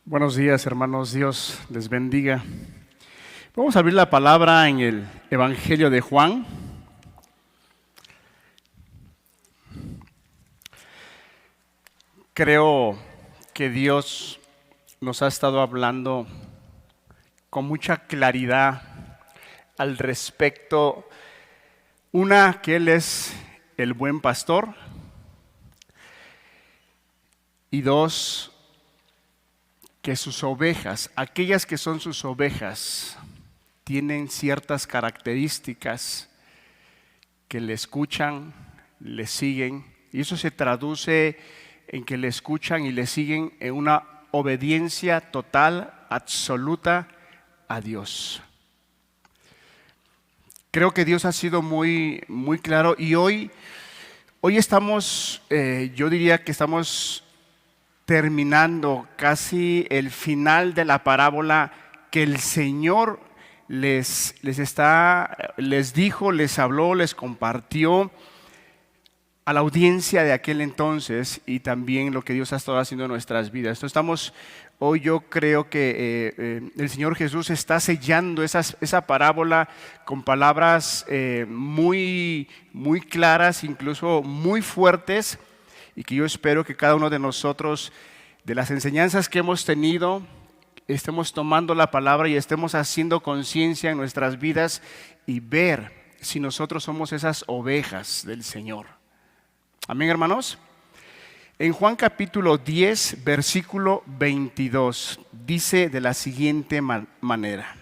Buenos días, hermanos. Dios les bendiga. Vamos a abrir la palabra en el Evangelio de Juan. Creo que Dios nos ha estado hablando con mucha claridad al respecto. Una, que Él es el buen pastor. Y dos, que sus ovejas, aquellas que son sus ovejas, tienen ciertas características que le escuchan, le siguen, y eso se traduce en que le escuchan y le siguen en una obediencia total, absoluta a Dios. Creo que Dios ha sido muy claro, y hoy estamos, yo diría que estamos terminando casi el final de la parábola que el Señor les dijo, les habló, les compartió a la audiencia de aquel entonces, y también lo que Dios ha estado haciendo en nuestras vidas. Entonces hoy yo creo que el Señor Jesús está sellando esa parábola con palabras muy claras, incluso muy fuertes, y que yo espero que cada uno de nosotros, de las enseñanzas que hemos tenido, estemos tomando la palabra y estemos haciendo conciencia en nuestras vidas y ver si nosotros somos esas ovejas del Señor. Amén, hermanos. En Juan capítulo 10, versículo 22, dice de la siguiente manera: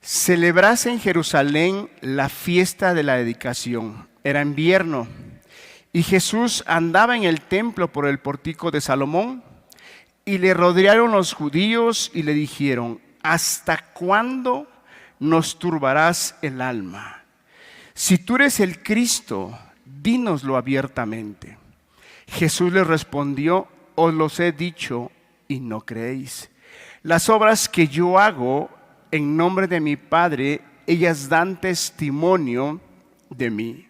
celebrase en Jerusalén la fiesta de la dedicación. Era invierno. Y Jesús andaba en el templo por el pórtico de Salomón, y le rodearon los judíos y le dijeron: ¿hasta cuándo nos turbarás el alma? Si tú eres el Cristo, dínoslo abiertamente. Jesús les respondió: os los he dicho y no creéis. Las obras que yo hago en nombre de mi Padre, ellas dan testimonio de mí.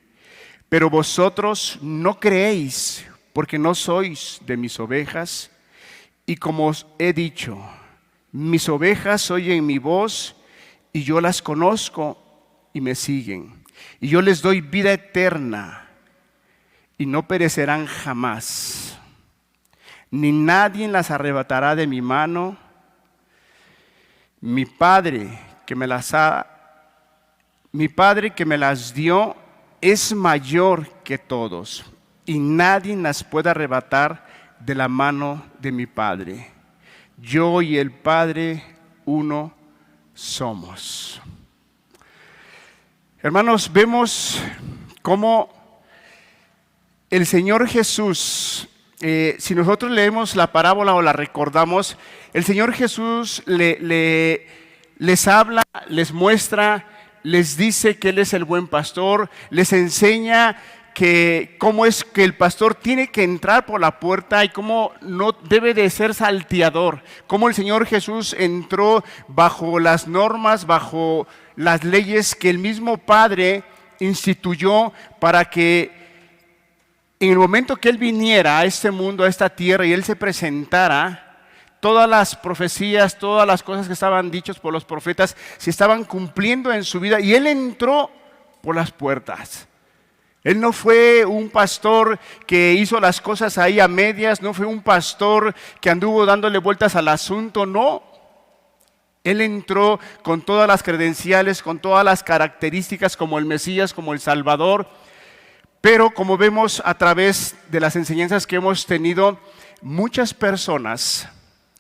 Pero vosotros no creéis, porque no sois de mis ovejas. Y como os he dicho, mis ovejas oyen mi voz, y yo las conozco y me siguen. Y yo les doy vida eterna, y no perecerán jamás, ni nadie las arrebatará de mi mano. Mi Padre que me las dio es mayor que todos, y nadie las puede arrebatar de la mano de mi Padre. Yo y el Padre uno somos. Hermanos, vemos cómo el Señor Jesús, si nosotros leemos la parábola o la recordamos, el Señor Jesús les habla, les muestra, les dice que Él es el buen pastor, les enseña que cómo es que el pastor tiene que entrar por la puerta y cómo no debe de ser salteador, cómo el Señor Jesús entró bajo las normas, bajo las leyes que el mismo Padre instituyó para que en el momento que Él viniera a este mundo, a esta tierra, y Él se presentara, todas las profecías, todas las cosas que estaban dichas por los profetas se estaban cumpliendo en su vida, y Él entró por las puertas. Él no fue un pastor que hizo las cosas ahí a medias, no fue un pastor que anduvo dándole vueltas al asunto, no. Él entró con todas las credenciales, con todas las características como el Mesías, como el Salvador. Pero como vemos a través de las enseñanzas que hemos tenido, muchas personas,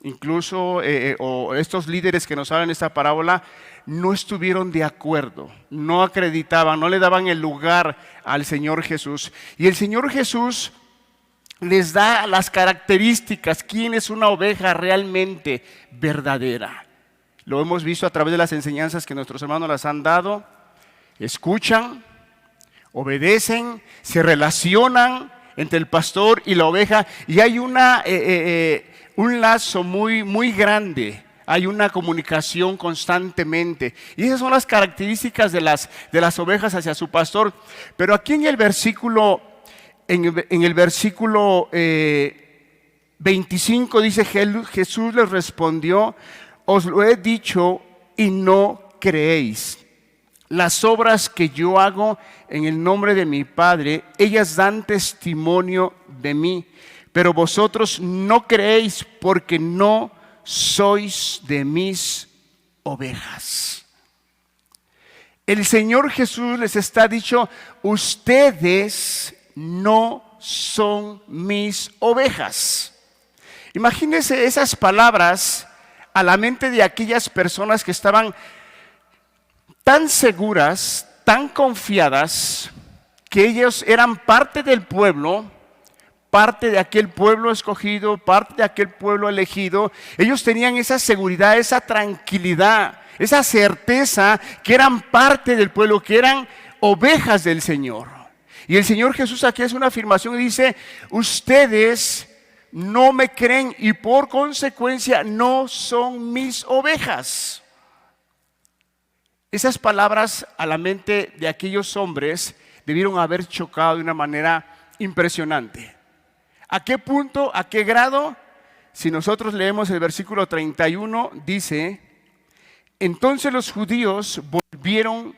incluso o estos líderes que nos hablan esta parábola, no estuvieron de acuerdo, no acreditaban, no le daban el lugar al Señor Jesús. Y el Señor Jesús les da las características, quién es una oveja realmente verdadera. Lo hemos visto a través de las enseñanzas que nuestros hermanos las han dado. Escuchan, obedecen, se relacionan entre el pastor y la oveja, y hay un lazo muy grande. Hay una comunicación constantemente, y esas son las características de las ovejas hacia su pastor. Pero aquí en el versículo 25 dice: Jesús les respondió: os lo he dicho y no creéis. Las obras que yo hago en el nombre de mi Padre, ellas dan testimonio de mí, pero vosotros no creéis porque no sois de mis ovejas. El Señor Jesús les está dicho: ustedes no son mis ovejas. Imagínense esas palabras a la mente de aquellas personas que estaban tan seguras, tan confiadas, que ellos eran parte del pueblo, parte de aquel pueblo escogido, parte de aquel pueblo elegido. Ellos tenían esa seguridad, esa tranquilidad, esa certeza que eran parte del pueblo, que eran ovejas del Señor. Y el Señor Jesús aquí hace una afirmación y dice: ustedes no me creen y por consecuencia no son mis ovejas. Esas palabras a la mente de aquellos hombres debieron haber chocado de una manera impresionante. ¿A qué punto, a qué grado? Si nosotros leemos el versículo 31, dice: entonces los judíos volvieron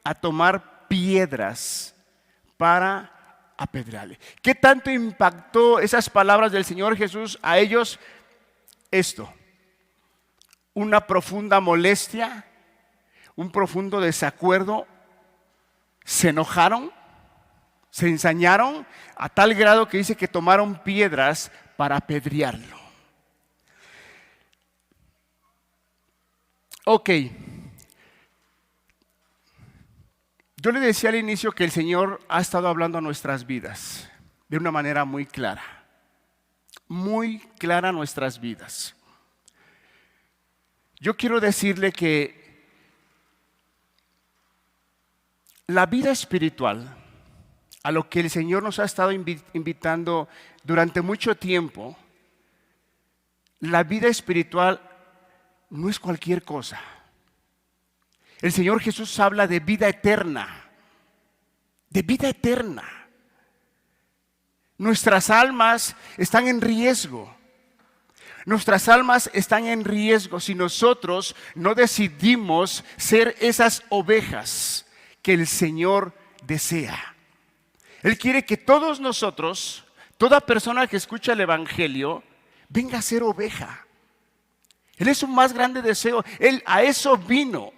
a tomar piedras para apedrearle. ¿Qué tanto impactó esas palabras del Señor Jesús a ellos? Esto: una profunda molestia, un profundo desacuerdo. Se enojaron, se ensañaron a tal grado que dice que tomaron piedras para apedrearlo. Ok, yo le decía al inicio que el Señor ha estado hablando a nuestras vidas de una manera muy clara a nuestras vidas. Yo quiero decirle que la vida espiritual, a lo que el Señor nos ha estado invitando durante mucho tiempo, la vida espiritual no es cualquier cosa. El Señor Jesús habla de vida eterna, de vida eterna. Nuestras almas están en riesgo. Nuestras almas están en riesgo si nosotros no decidimos ser esas ovejas que el Señor desea. Él quiere que todos nosotros, toda persona que escucha el Evangelio, venga a ser oveja. Él es su más grande deseo. Él a eso vino.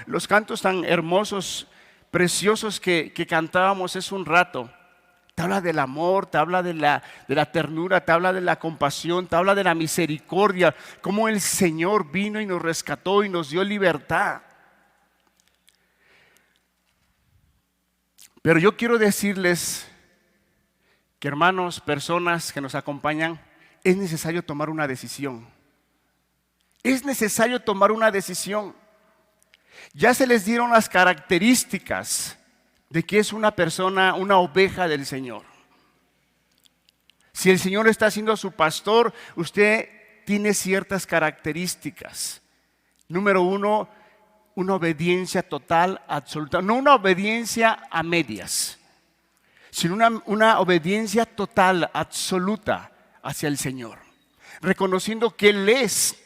Los cantos tan hermosos, preciosos que cantábamos hace un rato. Te habla del amor, te habla de la ternura, te habla de la compasión, te habla de la misericordia. Cómo el Señor vino y nos rescató y nos dio libertad. Pero yo quiero decirles que, hermanos, personas que nos acompañan, es necesario tomar una decisión. Es necesario tomar una decisión. Ya se les dieron las características de que es una persona, una oveja del Señor. Si el Señor está siendo su pastor, usted tiene ciertas características. Número uno, una obediencia total, absoluta. No una obediencia a medias, sino una obediencia total, absoluta hacia el Señor. Reconociendo que Él es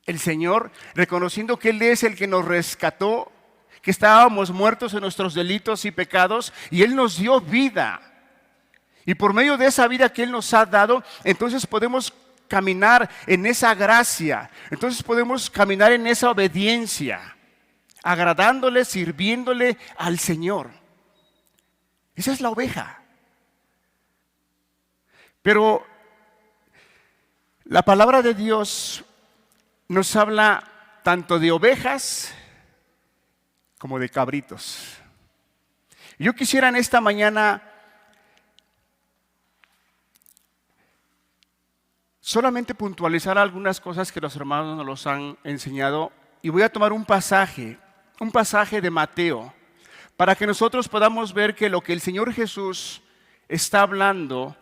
el Señor, reconociendo que Él es el que nos rescató, que estábamos muertos en nuestros delitos y pecados, y Él nos dio vida. Y por medio de esa vida que Él nos ha dado, entonces podemos caminar en esa gracia, entonces podemos caminar en esa obediencia, agradándole, sirviéndole al Señor. Esa es la oveja. Pero la palabra de Dios nos habla tanto de ovejas como de cabritos. Yo quisiera en esta mañana solamente puntualizar algunas cosas que los hermanos nos los han enseñado, y voy a tomar un pasaje de Mateo, para que nosotros podamos ver que lo que el Señor Jesús está hablando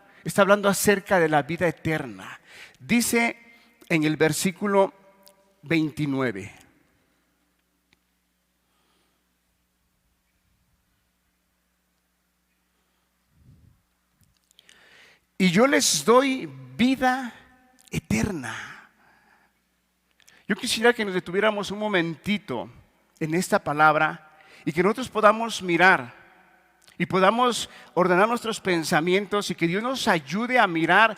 acerca de la vida eterna. Dice en el versículo 29. y yo les doy vida eterna. Yo quisiera que nos detuviéramos un momentito en esta palabra y que nosotros podamos mirar y podamos ordenar nuestros pensamientos y que Dios nos ayude a mirar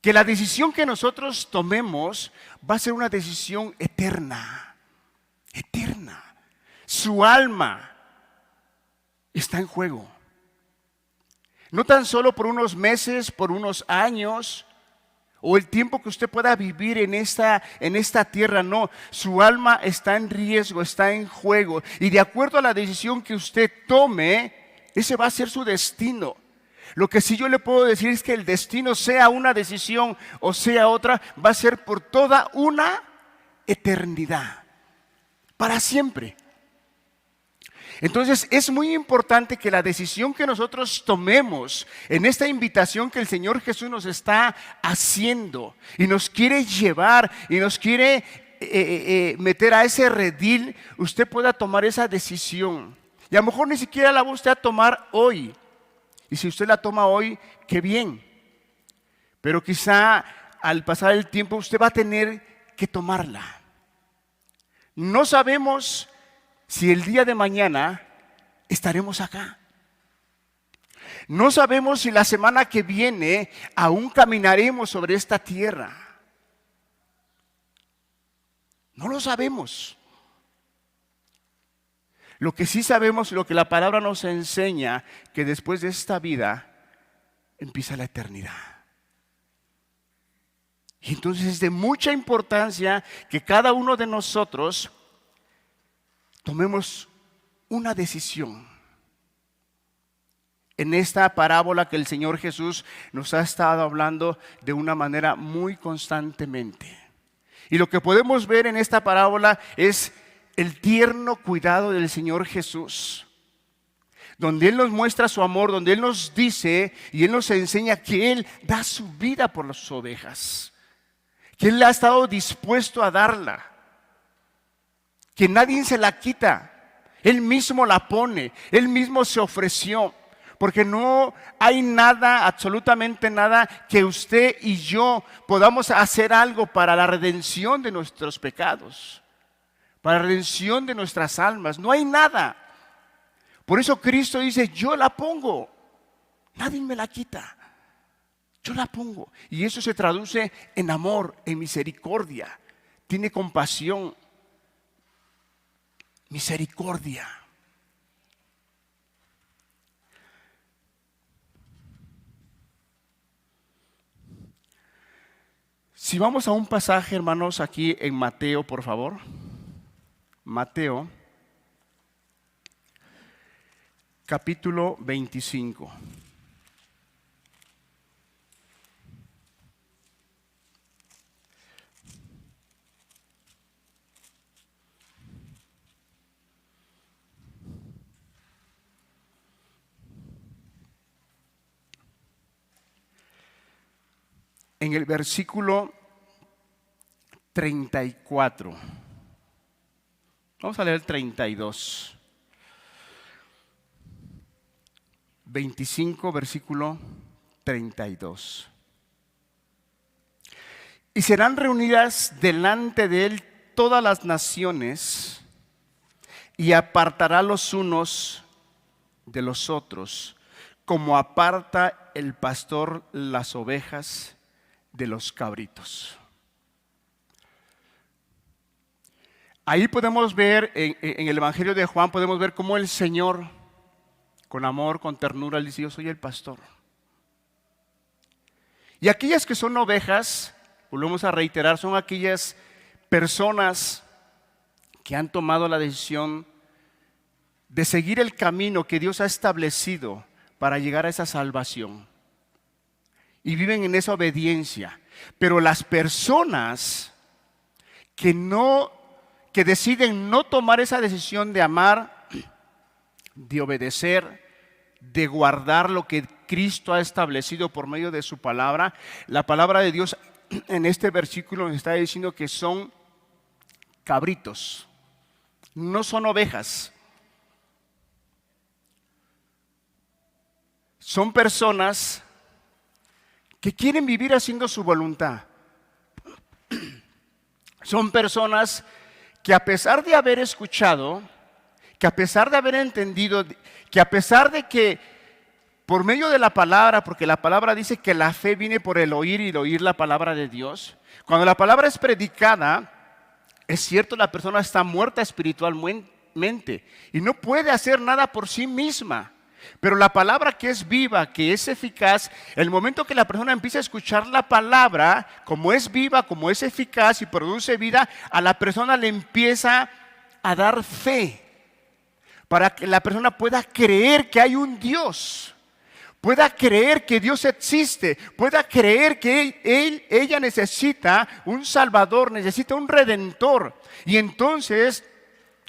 que la decisión que nosotros tomemos va a ser una decisión eterna, eterna. Su alma está en juego. No tan solo por unos meses, por unos años, o el tiempo que usted pueda vivir en esta tierra, no. Su alma está en riesgo, está en juego. Y de acuerdo a la decisión que usted tome, ese va a ser su destino. Lo que sí yo le puedo decir es que el destino, sea una decisión o sea otra, va a ser por toda una eternidad, para siempre. Entonces es muy importante que la decisión que nosotros tomemos en esta invitación que el Señor Jesús nos está haciendo y nos quiere llevar y nos quiere meter a ese redil, usted pueda tomar esa decisión. Y a lo mejor ni siquiera la va usted a tomar hoy. Y si usted la toma hoy, qué bien. Pero quizá al pasar el tiempo usted va a tener que tomarla. No sabemos si el día de mañana estaremos acá. No sabemos si la semana que viene aún caminaremos sobre esta tierra. No lo sabemos. Lo que sí sabemos, lo que la palabra nos enseña, que después de esta vida empieza la eternidad. Y entonces es de mucha importancia que cada uno de nosotros tomemos una decisión. En esta parábola que el Señor Jesús nos ha estado hablando de una manera muy constantemente. Y lo que podemos ver en esta parábola es el tierno cuidado del Señor Jesús, donde Él nos muestra su amor, donde Él nos dice y Él nos enseña que Él da su vida por las ovejas, que Él ha estado dispuesto a darla, que nadie se la quita, Él mismo la pone, Él mismo se ofreció, porque no hay nada, absolutamente nada, que usted y yo podamos hacer algo para la redención de nuestros pecados, para la redención de nuestras almas. No hay nada. Por eso Cristo dice, yo la pongo, nadie me la quita, yo la pongo. Y eso se traduce en amor, en misericordia, tiene compasión, misericordia. Si vamos a un pasaje, hermanos, aquí en Mateo, por favor. Mateo, capítulo 25. En el versículo 34. Vamos a leer el 32. 25, versículo 32. Y serán reunidas delante de él todas las naciones, y apartará los unos de los otros, como aparta el pastor las ovejas de los cabritos. Ahí podemos ver, en el Evangelio de Juan, podemos ver cómo el Señor, con amor, con ternura, le dice, yo soy el pastor. Y aquellas que son ovejas, volvemos a reiterar, son aquellas personas que han tomado la decisión de seguir el camino que Dios ha establecido para llegar a esa salvación. Y viven en esa obediencia. Pero las personas que deciden no tomar esa decisión de amar, de obedecer, de guardar lo que Cristo ha establecido por medio de su palabra, la palabra de Dios en este versículo nos está diciendo que son cabritos, no son ovejas. son personas que quieren vivir haciendo su voluntad. Son personas que a pesar de haber escuchado, que a pesar de haber entendido, que a pesar de que por medio de la palabra, porque la palabra dice que la fe viene por el oír y el oír la palabra de Dios, cuando la palabra es predicada, es cierto, la persona está muerta espiritualmente y no puede hacer nada por sí misma. Pero la palabra que es viva, que es eficaz, el momento que la persona empieza a escuchar la palabra, como es viva, como es eficaz y produce vida, a la persona le empieza a dar fe para que la persona pueda creer que hay un Dios, pueda creer que Dios existe, pueda creer que ella necesita un Salvador, necesita un Redentor. Y entonces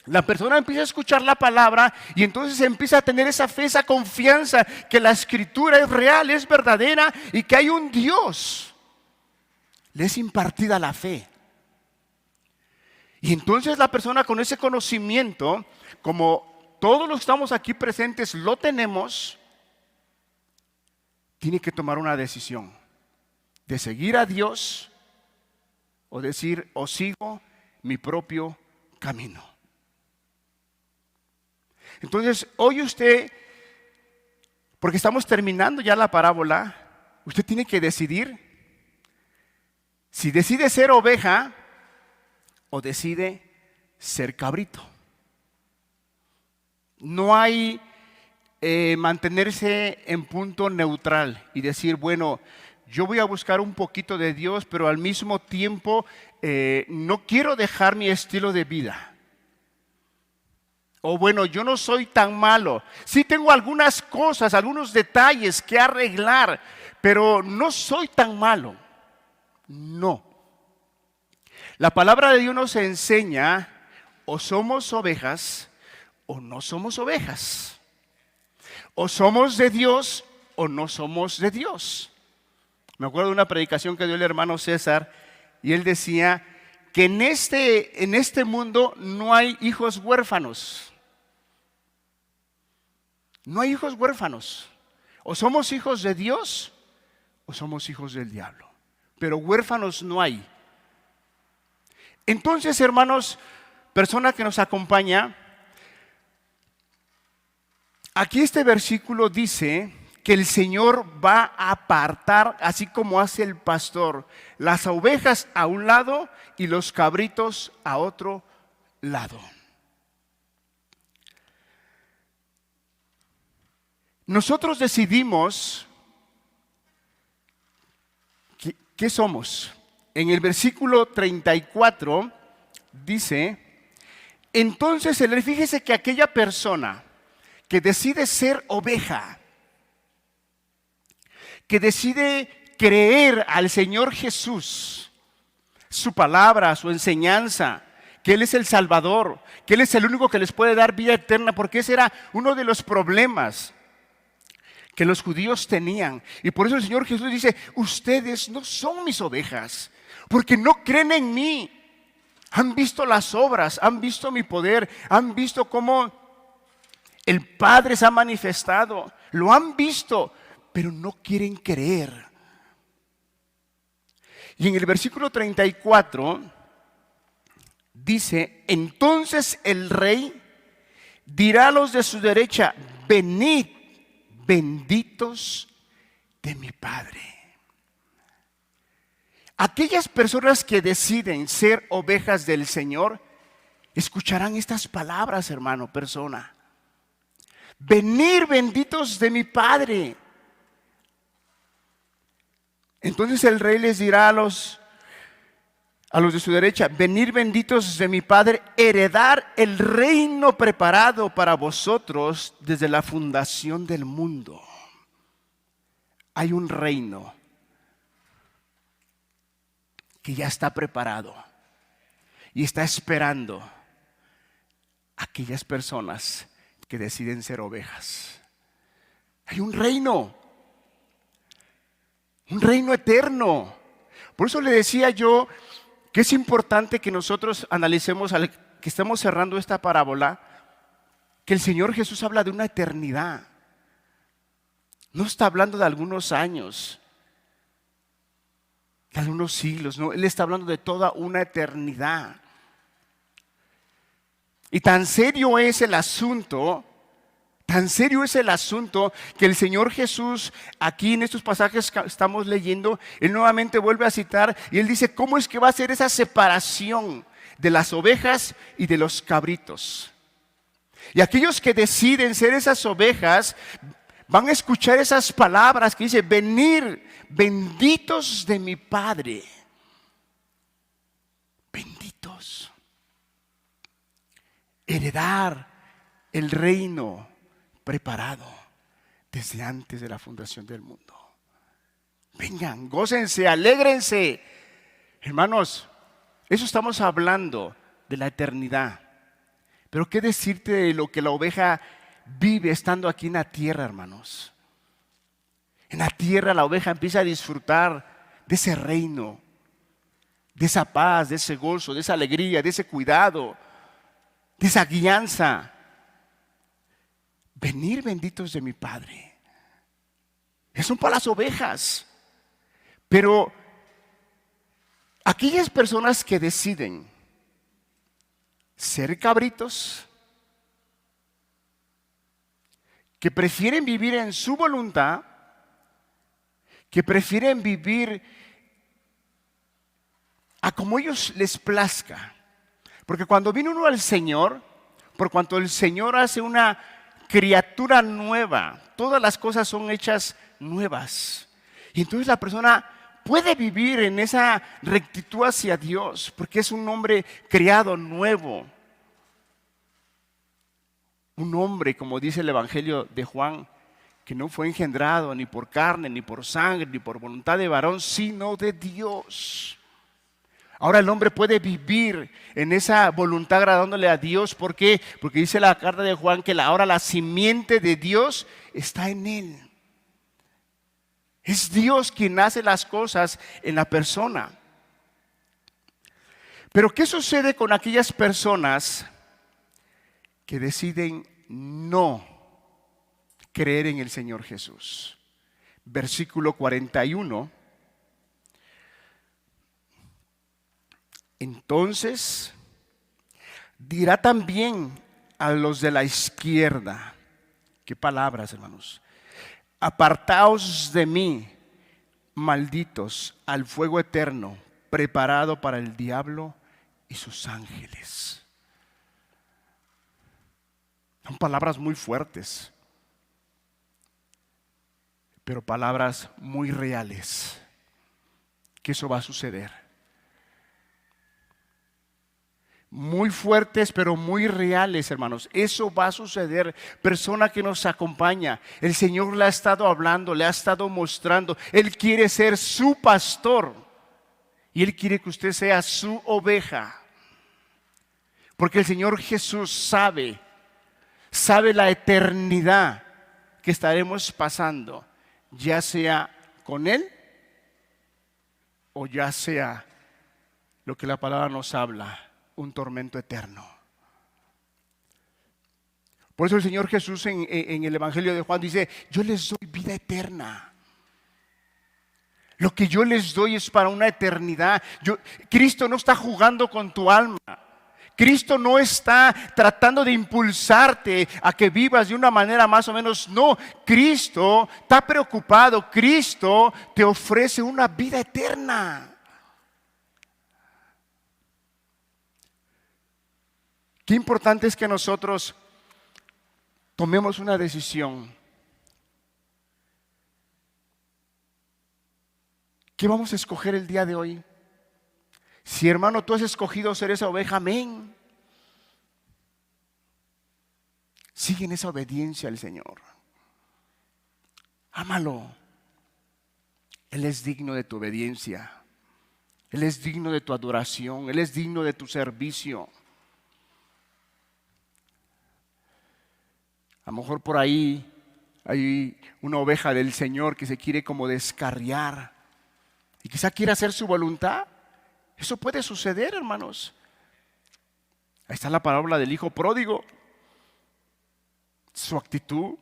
la persona empieza a escuchar la palabra y entonces empieza a tener esa fe, esa confianza que la Escritura es real, es verdadera y que hay un Dios. Le es impartida la fe. Y entonces la persona con ese conocimiento, como todos los que estamos aquí presentes lo tenemos, tiene que tomar una decisión de seguir a Dios o decir, o sigo mi propio camino. Entonces, hoy usted, porque estamos terminando ya la parábola, usted tiene que decidir si decide ser oveja o decide ser cabrito. No hay mantenerse en punto neutral y decir, bueno, yo voy a buscar un poquito de Dios, pero al mismo tiempo no quiero dejar mi estilo de vida. O bueno, yo no soy tan malo. Sí tengo algunas cosas, algunos detalles que arreglar, pero no soy tan malo. No. La palabra de Dios nos enseña, o somos ovejas o no somos ovejas. O somos de Dios o no somos de Dios. Me acuerdo de una predicación que dio el hermano César y él decía que en este mundo no hay hijos huérfanos. No hay hijos huérfanos. O somos hijos de Dios o somos hijos del diablo. Pero huérfanos no hay. Entonces, hermanos, persona que nos acompaña, aquí este versículo dice que el Señor va a apartar, así como hace el pastor, las ovejas a un lado y los cabritos a otro lado. Nosotros decidimos ¿qué somos? En el versículo 34 dice, entonces fíjese que aquella persona que decide ser oveja, que decide creer al Señor Jesús, su palabra, su enseñanza, que Él es el Salvador, que Él es el único que les puede dar vida eterna, porque ese era uno de los problemas que los judíos tenían. Y por eso el Señor Jesús dice, ustedes no son mis ovejas, porque no creen en mí. Han visto las obras, han visto mi poder, han visto cómo el Padre se ha manifestado, lo han visto, pero no quieren creer. Y en el versículo 34 dice, entonces el rey dirá a los de su derecha, venid, benditos de mi Padre. Aquellas personas que deciden ser ovejas del Señor, escucharán estas palabras, hermano, persona. Venid, benditos de mi Padre. Entonces el rey les dirá a los de su derecha, venid benditos de mi Padre, heredar el reino preparado para vosotros desde la fundación del mundo. Hay un reino que ya está preparado y está esperando a aquellas personas que deciden ser ovejas. Hay un reino eterno. Por eso le decía yo que es importante que nosotros analicemos, que estamos cerrando esta parábola, que el Señor Jesús habla de una eternidad. No está hablando de algunos años, de algunos siglos, no, Él está hablando de toda una eternidad. Y tan serio es el asunto, tan serio es el asunto que el Señor Jesús, aquí en estos pasajes que estamos leyendo, Él nuevamente vuelve a citar y Él dice, ¿cómo es que va a ser esa separación de las ovejas y de los cabritos? Y aquellos que deciden ser esas ovejas van a escuchar esas palabras que dice, venir, benditos de mi Padre. Benditos. Heredar el reino preparado desde antes de la fundación del mundo. Vengan, gócense, alégrense. Hermanos, eso estamos hablando de la eternidad. Pero ¿qué decirte de lo que la oveja vive estando aquí en la tierra, hermanos? En la tierra la oveja empieza a disfrutar de ese reino, de esa paz, de ese gozo, de esa alegría, de ese cuidado, de esa guianza. Venir benditos de mi Padre. Eso son para las ovejas. Pero aquellas personas que deciden ser cabritos, que prefieren vivir en su voluntad, que prefieren vivir a como ellos les plazca. Porque cuando viene uno al Señor, por cuanto el Señor hace una criatura nueva, todas las cosas son hechas nuevas. Y entonces la persona puede vivir en esa rectitud hacia Dios, porque es un hombre creado nuevo. Un hombre, como dice el Evangelio de Juan, que no fue engendrado ni por carne, ni por sangre, ni por voluntad de varón, sino de Dios. Ahora el hombre puede vivir en esa voluntad agradándole a Dios. ¿Por qué? Porque dice la carta de Juan que ahora la simiente de Dios está en él. Es Dios quien hace las cosas en la persona. Pero ¿qué sucede con aquellas personas que deciden no creer en el Señor Jesús? Versículo 41. Entonces dirá también a los de la izquierda, qué palabras, hermanos, apartaos de mí, malditos, al fuego eterno, preparado para el diablo y sus ángeles. Son palabras muy fuertes, pero palabras muy reales, que eso va a suceder. Muy fuertes, pero muy reales, hermanos. Eso va a suceder. Persona que nos acompaña, el Señor le ha estado hablando, le ha estado mostrando. Él quiere ser su pastor y Él quiere que usted sea su oveja. Porque el Señor Jesús sabe la eternidad que estaremos pasando, ya sea con Él o ya sea lo que la palabra nos habla, un tormento eterno. Por eso el Señor Jesús en el Evangelio de Juan dice, yo les doy vida eterna. Lo que yo les doy es para una eternidad. Cristo no está jugando con tu alma. Cristo no está tratando de impulsarte a que vivas de una manera más o menos. No, Cristo está preocupado. Cristo te ofrece una vida eterna. Qué importante es que nosotros tomemos una decisión. ¿Qué vamos a escoger el día de hoy? Si, hermano, tú has escogido ser esa oveja, amén. Sigue en esa obediencia al Señor. Ámalo. Él es digno de tu obediencia. Él es digno de tu adoración. Él es digno de tu servicio. A lo mejor por ahí hay una oveja del Señor que se quiere como descarriar y quizá quiera hacer su voluntad. Eso puede suceder, hermanos. Ahí está la parábola del hijo pródigo. Su actitud.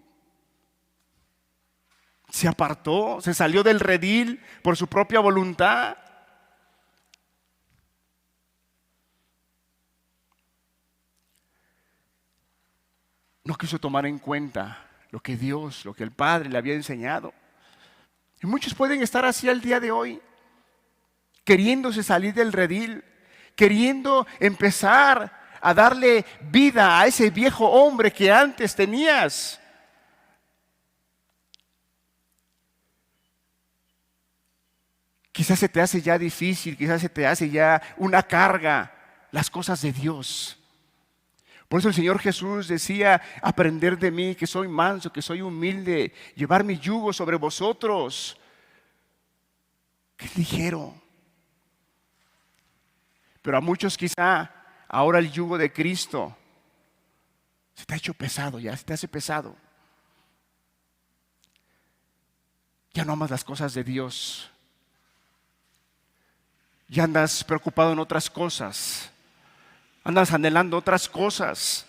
Se apartó, se salió del redil por su propia voluntad. No quiso tomar en cuenta lo que Dios, lo que el Padre le había enseñado. Y muchos pueden estar así al día de hoy, queriéndose salir del redil, queriendo empezar a darle vida a ese viejo hombre que antes tenías. Quizás se te hace ya difícil, quizás se te hace ya una carga las cosas de Dios. Por eso el Señor Jesús decía: aprender de mí, que soy manso, que soy humilde, llevar mi yugo sobre vosotros, que es ligero. Pero a muchos quizá ahora el yugo de Cristo se te ha hecho pesado, ya se te hace pesado. Ya no amas las cosas de Dios. Ya andas preocupado en otras cosas. Andas anhelando otras cosas.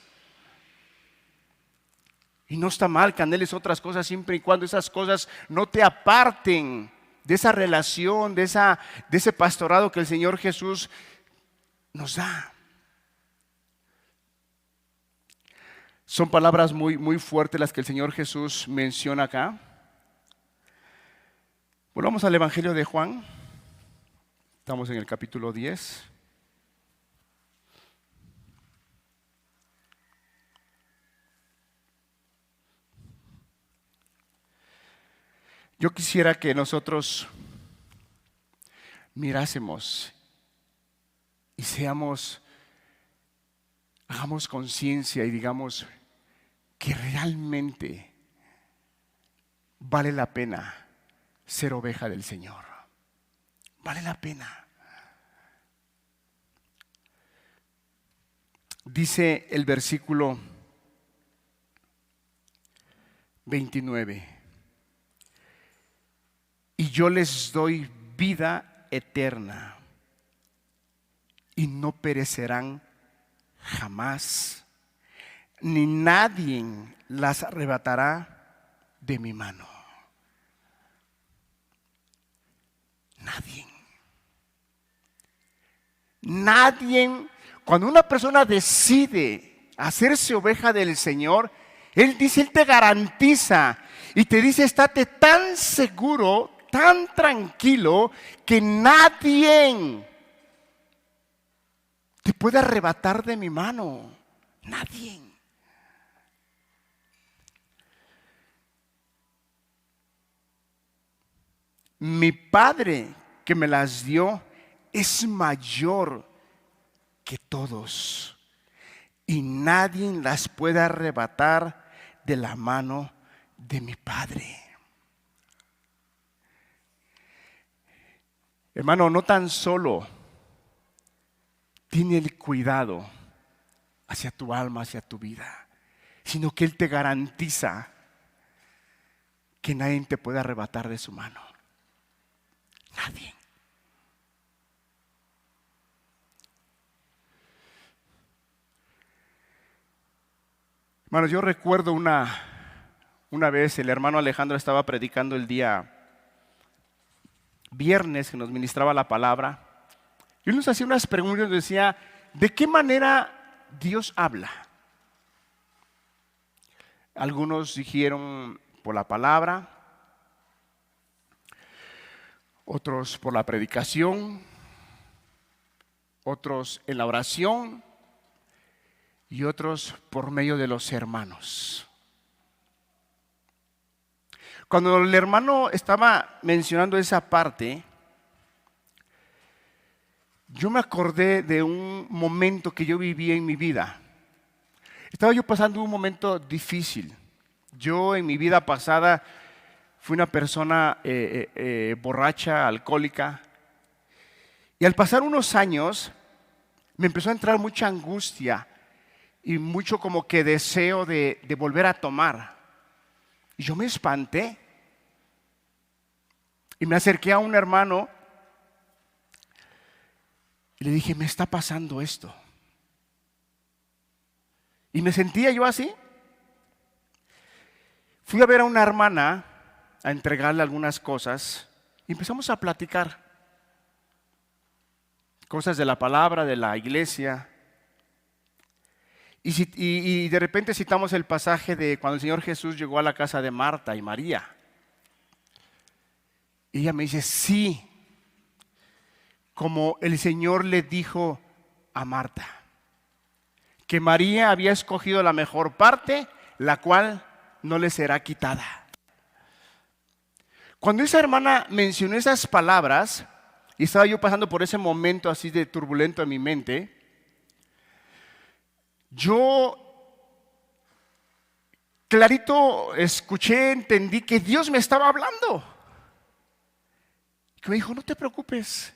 Y no está mal que anheles otras cosas siempre y cuando esas cosas no te aparten de esa relación, de ese pastorado que el Señor Jesús nos da. Son palabras muy, muy fuertes las que el Señor Jesús menciona acá. Volvamos al Evangelio de Juan. Estamos en el capítulo 10. Yo quisiera que nosotros mirásemos y hagamos conciencia y digamos que realmente vale la pena ser oveja del Señor. Vale la pena. Dice el versículo 29. Y yo les doy vida eterna y no perecerán jamás, ni nadie las arrebatará de mi mano. Nadie. Nadie. Cuando una persona decide hacerse oveja del Señor, Él dice, Él te garantiza y te dice: estate tan seguro, tan tranquilo, que nadie te puede arrebatar de mi mano. Nadie. Mi Padre que me las dio es mayor que todos, y nadie las puede arrebatar de la mano de mi Padre. Hermano, no tan solo tiene el cuidado hacia tu alma, hacia tu vida, sino que Él te garantiza que nadie te puede arrebatar de su mano. Nadie. Hermanos, yo recuerdo una vez el hermano Alejandro estaba predicando el día viernes, que nos ministraba la palabra, y él nos hacía unas preguntas. Nos decía: ¿de qué manera Dios habla? Algunos dijeron por la palabra, otros por la predicación, otros en la oración y otros por medio de los hermanos. Cuando el hermano estaba mencionando esa parte, yo me acordé de un momento que yo viví en mi vida. Estaba yo pasando un momento difícil. Yo en mi vida pasada fui una persona borracha, alcohólica. Y al pasar unos años me empezó a entrar mucha angustia y mucho como que deseo de volver a tomar. Y yo me espanté y me acerqué a un hermano y le dije: me está pasando esto. Y me sentía yo así. Fui a ver a una hermana a entregarle algunas cosas y empezamos a platicar. Cosas de la palabra, de la iglesia. Y de repente citamos el pasaje de cuando el Señor Jesús llegó a la casa de Marta y María. Y ella me dice, sí, como el Señor le dijo a Marta, que María había escogido la mejor parte, la cual no le será quitada. Cuando esa hermana mencionó esas palabras, y estaba yo pasando por ese momento así de turbulento en mi mente, yo clarito escuché, entendí que Dios me estaba hablando. Que me dijo, no te preocupes,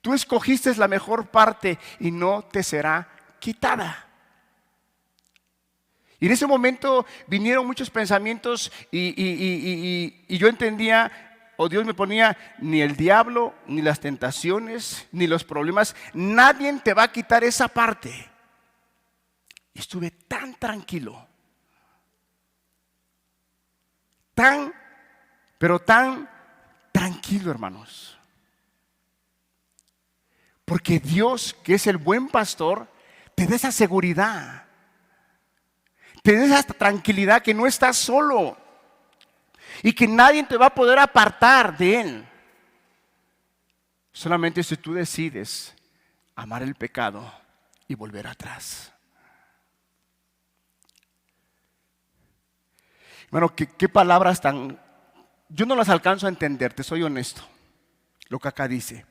tú escogiste la mejor parte y no te será quitada. Y en ese momento vinieron muchos pensamientos y yo entendía, o Dios me ponía, ni el diablo, ni las tentaciones, ni los problemas, nadie te va a quitar esa parte. Y estuve tan tranquilo, pero tan tranquilo, hermanos. Porque Dios, que es el buen pastor, te da esa seguridad, te da esa tranquilidad que no estás solo y que nadie te va a poder apartar de Él. Solamente si tú decides amar el pecado y volver atrás. Bueno, ¿qué palabras tan... Yo no las alcanzo a entender, te soy honesto, lo que acá dice.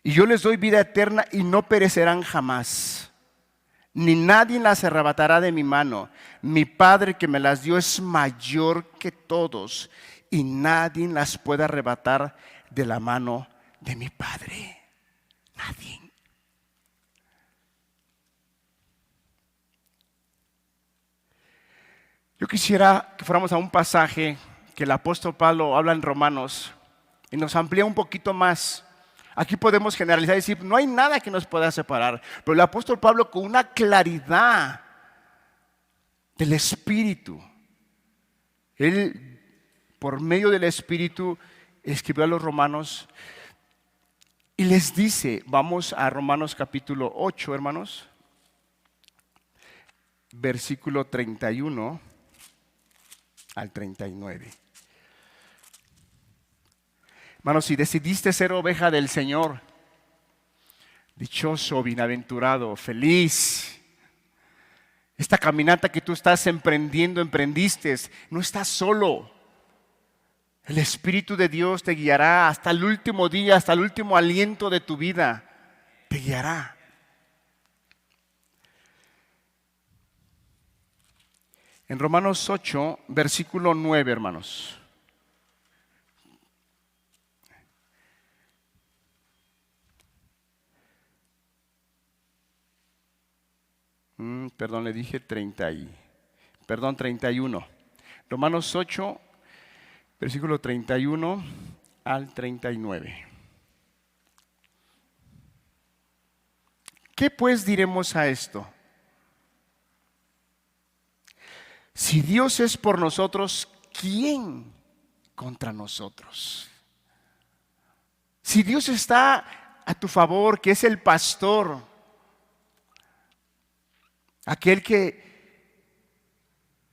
Y yo les doy vida eterna y no perecerán jamás, ni nadie las arrebatará de mi mano. Mi Padre que me las dio es mayor que todos y nadie las puede arrebatar de la mano de mi Padre. Nadie. Yo quisiera que fuéramos a un pasaje que el apóstol Pablo habla en Romanos y nos amplía un poquito más. Aquí podemos generalizar y decir, no hay nada que nos pueda separar. Pero el apóstol Pablo, con una claridad del Espíritu, él por medio del Espíritu escribió a los romanos y les dice, vamos a Romanos capítulo 8, hermanos, versículo 31 al 39. Hermanos, si decidiste ser oveja del Señor, dichoso, bienaventurado, feliz. Esta caminata que tú estás emprendiste, no estás solo. El Espíritu de Dios te guiará hasta el último día, hasta el último aliento de tu vida. Te guiará. En Romanos 8, versículo 9, hermanos. Perdón, le dije 31. Romanos 8, versículo 31 al 39. ¿Qué pues diremos a esto? Si Dios es por nosotros, ¿quién contra nosotros? Si Dios está a tu favor, que es el pastor, aquel que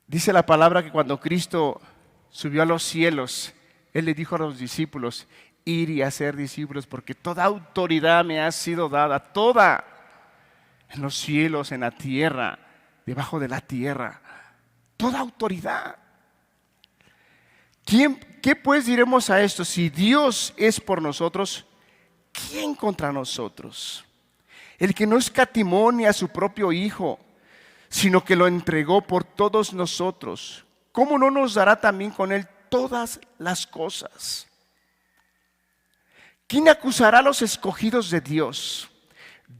dice la palabra que cuando Cristo subió a los cielos, Él le dijo a los discípulos, ir y hacer discípulos, porque toda autoridad me ha sido dada, toda, en los cielos, en la tierra, debajo de la tierra, toda autoridad. ¿Qué pues diremos a esto? Si Dios es por nosotros, ¿quién contra nosotros? El que no escatimó ni a su propio Hijo, sino que lo entregó por todos nosotros, ¿cómo no nos dará también con Él todas las cosas? ¿Quién acusará a los escogidos de Dios?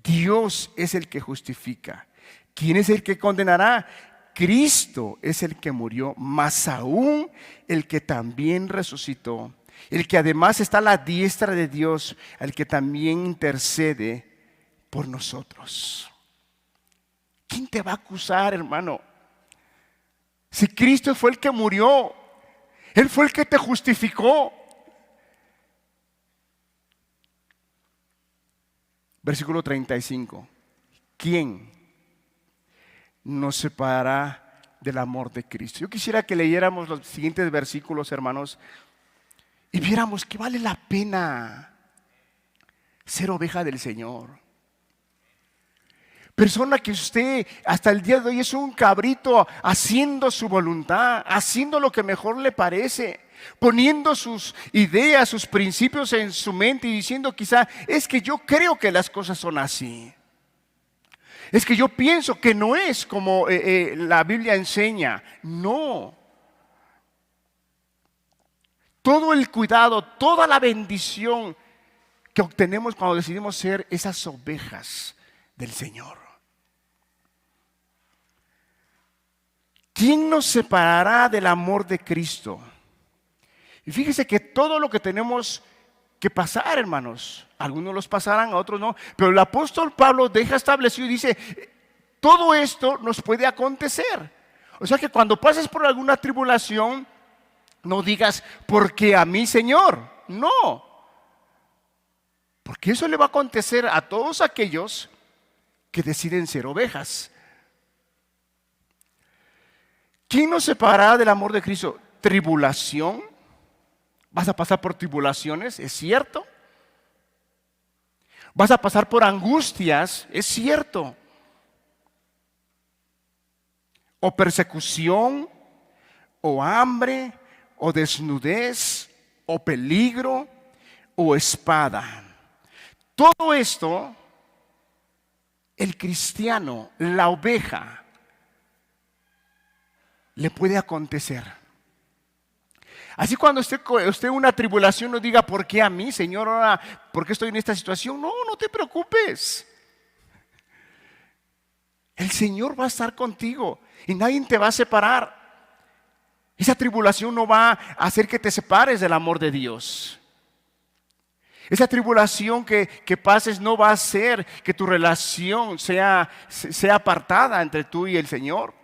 Dios es el que justifica. ¿Quién es el que condenará? Cristo es el que murió, más aún el que también resucitó, el que además está a la diestra de Dios, el que también intercede por nosotros. ¿Quién te va a acusar, hermano? Si Cristo fue el que murió, Él fue el que te justificó. Versículo 35. ¿Quién nos separará del amor de Cristo? Yo quisiera que leyéramos los siguientes versículos, hermanos, y viéramos que vale la pena ser oveja del Señor. Persona que usted hasta el día de hoy es un cabrito haciendo su voluntad, haciendo lo que mejor le parece, poniendo sus ideas, sus principios en su mente y diciendo quizá, es que yo creo que las cosas son así. Es que yo pienso que no es como la Biblia enseña. No. Todo el cuidado, toda la bendición que obtenemos cuando decidimos ser esas ovejas del Señor. ¿Quién nos separará del amor de Cristo? Y fíjese que todo lo que tenemos que pasar, hermanos, algunos los pasarán, a otros no, pero el apóstol Pablo deja establecido y dice, todo esto nos puede acontecer. O sea que cuando pases por alguna tribulación, no digas, ¿por qué a mí, Señor? No, porque eso le va a acontecer a todos aquellos que deciden ser ovejas. ¿Quién nos separará del amor de Cristo? ¿Tribulación? ¿Vas a pasar por tribulaciones? ¿Es cierto? ¿Vas a pasar por angustias? ¿Es cierto? ¿O persecución? ¿O hambre? ¿O desnudez? ¿O peligro? ¿O espada? Todo esto, el cristiano, la oveja, le puede acontecer. Así cuando usted en una tribulación no diga, ¿por qué a mí, Señor? Ahora, ¿por qué estoy en esta situación? No, no te preocupes. El Señor va a estar contigo y nadie te va a separar. Esa tribulación no va a hacer que te separes del amor de Dios. Esa tribulación que pases no va a hacer que tu relación sea apartada entre tú y el Señor.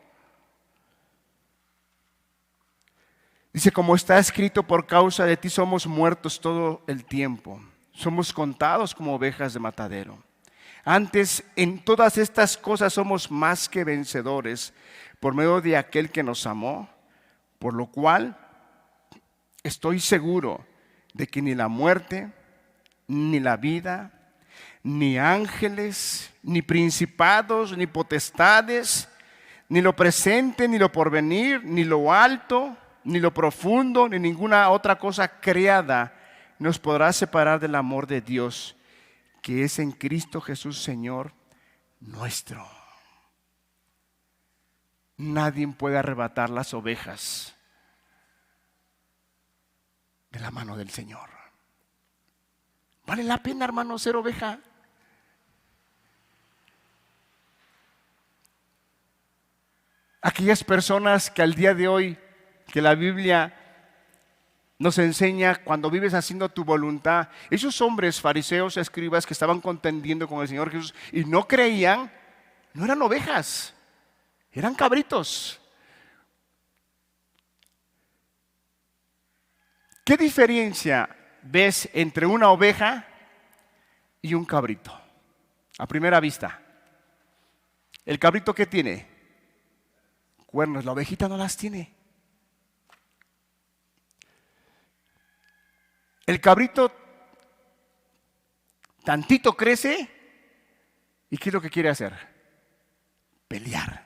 Dice, como está escrito, por causa de ti somos muertos todo el tiempo. Somos contados como ovejas de matadero. Antes, en todas estas cosas somos más que vencedores por medio de aquel que nos amó. Por lo cual, estoy seguro de que ni la muerte, ni la vida, ni ángeles, ni principados, ni potestades, ni lo presente, ni lo porvenir, ni lo alto, ni lo profundo, ni ninguna otra cosa creada nos podrá separar del amor de Dios, que es en Cristo Jesús, Señor nuestro. Nadie puede arrebatar las ovejas de la mano del Señor. ¿Vale la pena, hermano, ser oveja? Aquellas personas que al día de hoy, que la Biblia nos enseña, cuando vives haciendo tu voluntad, esos hombres fariseos, escribas que estaban contendiendo con el Señor Jesús y no creían, no eran ovejas, eran cabritos. ¿Qué diferencia ves entre una oveja y un cabrito? A primera vista. ¿El cabrito qué tiene? Cuernos, la ovejita no las tiene. El cabrito tantito crece y ¿qué es lo que quiere hacer? Pelear.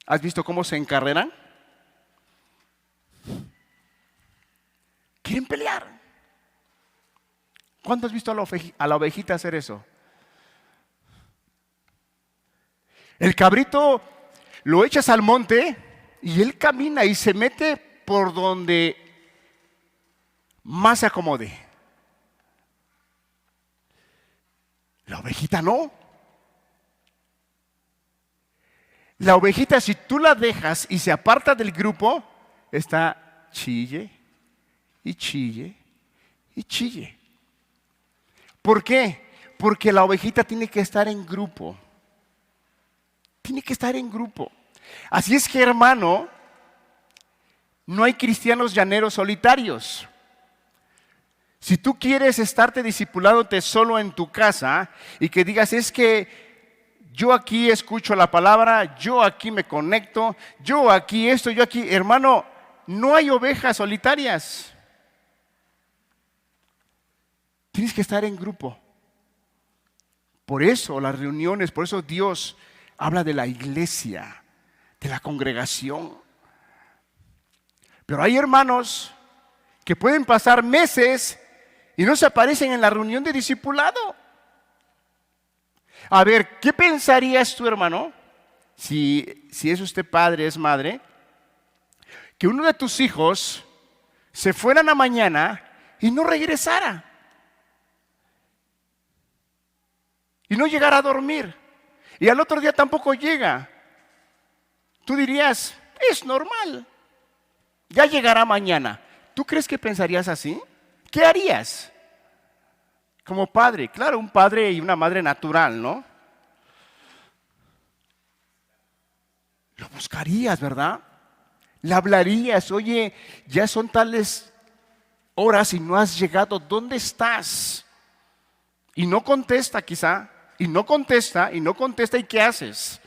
¿Has visto cómo se encarreran? Quieren pelear. ¿Cuándo has visto a la ovejita hacer eso? El cabrito lo echas al monte y él camina y se mete por donde más se acomode. La ovejita no. La ovejita, si tú la dejas y se aparta del grupo, está chille y chille y chille. ¿Por qué? Porque la ovejita tiene que estar en grupo. Tiene que estar en grupo. Así es que, hermano, No hay cristianos llaneros solitarios. Si tú quieres estarte discipulándote solo en tu casa y que digas, es que yo aquí escucho la palabra, yo aquí me conecto, yo aquí esto, yo aquí, hermano, no hay ovejas solitarias. Tienes que estar en grupo. Por eso las reuniones, por eso Dios habla de la iglesia, de la congregación. Pero hay hermanos que pueden pasar meses y no se aparecen en la reunión de discipulado. A ver, ¿qué pensarías tú, hermano, si es usted padre, es madre, que uno de tus hijos se fuera en la mañana y no regresara? Y no llegara a dormir. Y al otro día tampoco llega. Tú dirías, es normal. Ya llegará mañana. ¿Tú crees que pensarías así? ¿Qué harías? Como padre, claro, un padre y una madre natural, ¿no? Lo buscarías, ¿verdad? Le hablarías, oye, ya son tales horas y no has llegado, ¿dónde estás? Y no contesta quizá, y no contesta, y no contesta, ¿y qué haces?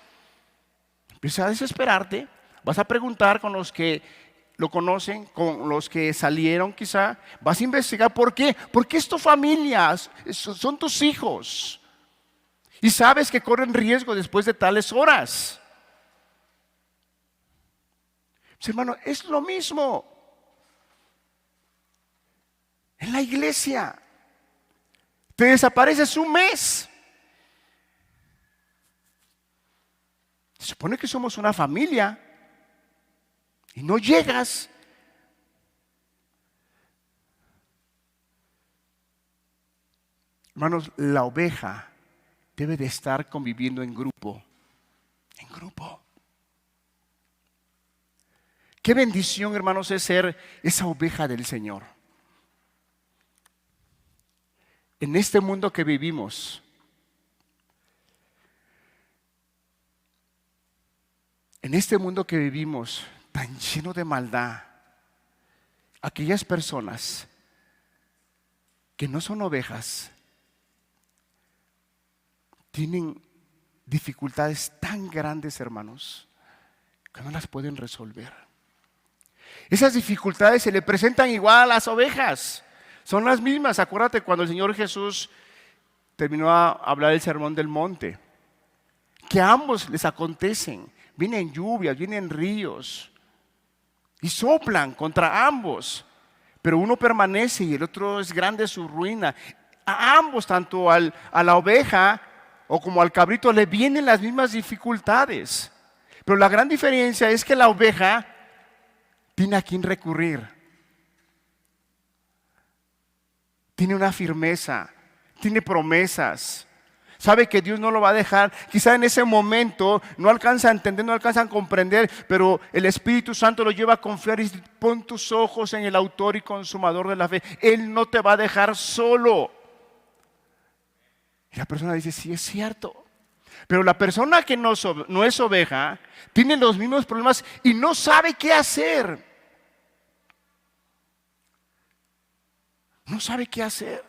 Empiezas a desesperarte, vas a preguntar con los que lo conocen, con los que salieron quizá, vas a investigar por qué, porque es tu familia, son tus hijos, y sabes que corren riesgo después de tales horas. Pues, hermano, es lo mismo en la iglesia. Te desapareces un mes. Se supone que somos una familia y no llegas. Hermanos, la oveja debe de estar conviviendo en grupo. En grupo. Qué bendición, hermanos, es ser esa oveja del Señor. En este mundo que vivimos, tan lleno de maldad, aquellas personas que no son ovejas tienen dificultades tan grandes, hermanos, que no las pueden resolver. Esas dificultades se le presentan igual a las ovejas, son las mismas. Acuérdate cuando el Señor Jesús terminó a hablar el sermón del monte, que a ambos les acontecen. Vienen lluvias, vienen ríos y soplan contra ambos, pero uno permanece y el otro es grande su ruina. A ambos, tanto a la oveja o como al cabrito, le vienen las mismas dificultades, pero la gran diferencia es que la oveja tiene a quien recurrir, tiene una firmeza, tiene promesas. Sabe que Dios no lo va a dejar. Quizá en ese momento no alcanza a entender, no alcanza a comprender, pero el Espíritu Santo lo lleva a confiar y dice, pon tus ojos en el autor y consumador de la fe. Él no te va a dejar solo. Y la persona dice, sí, es cierto. Pero la persona que no es oveja tiene los mismos problemas y no sabe qué hacer. No sabe qué hacer.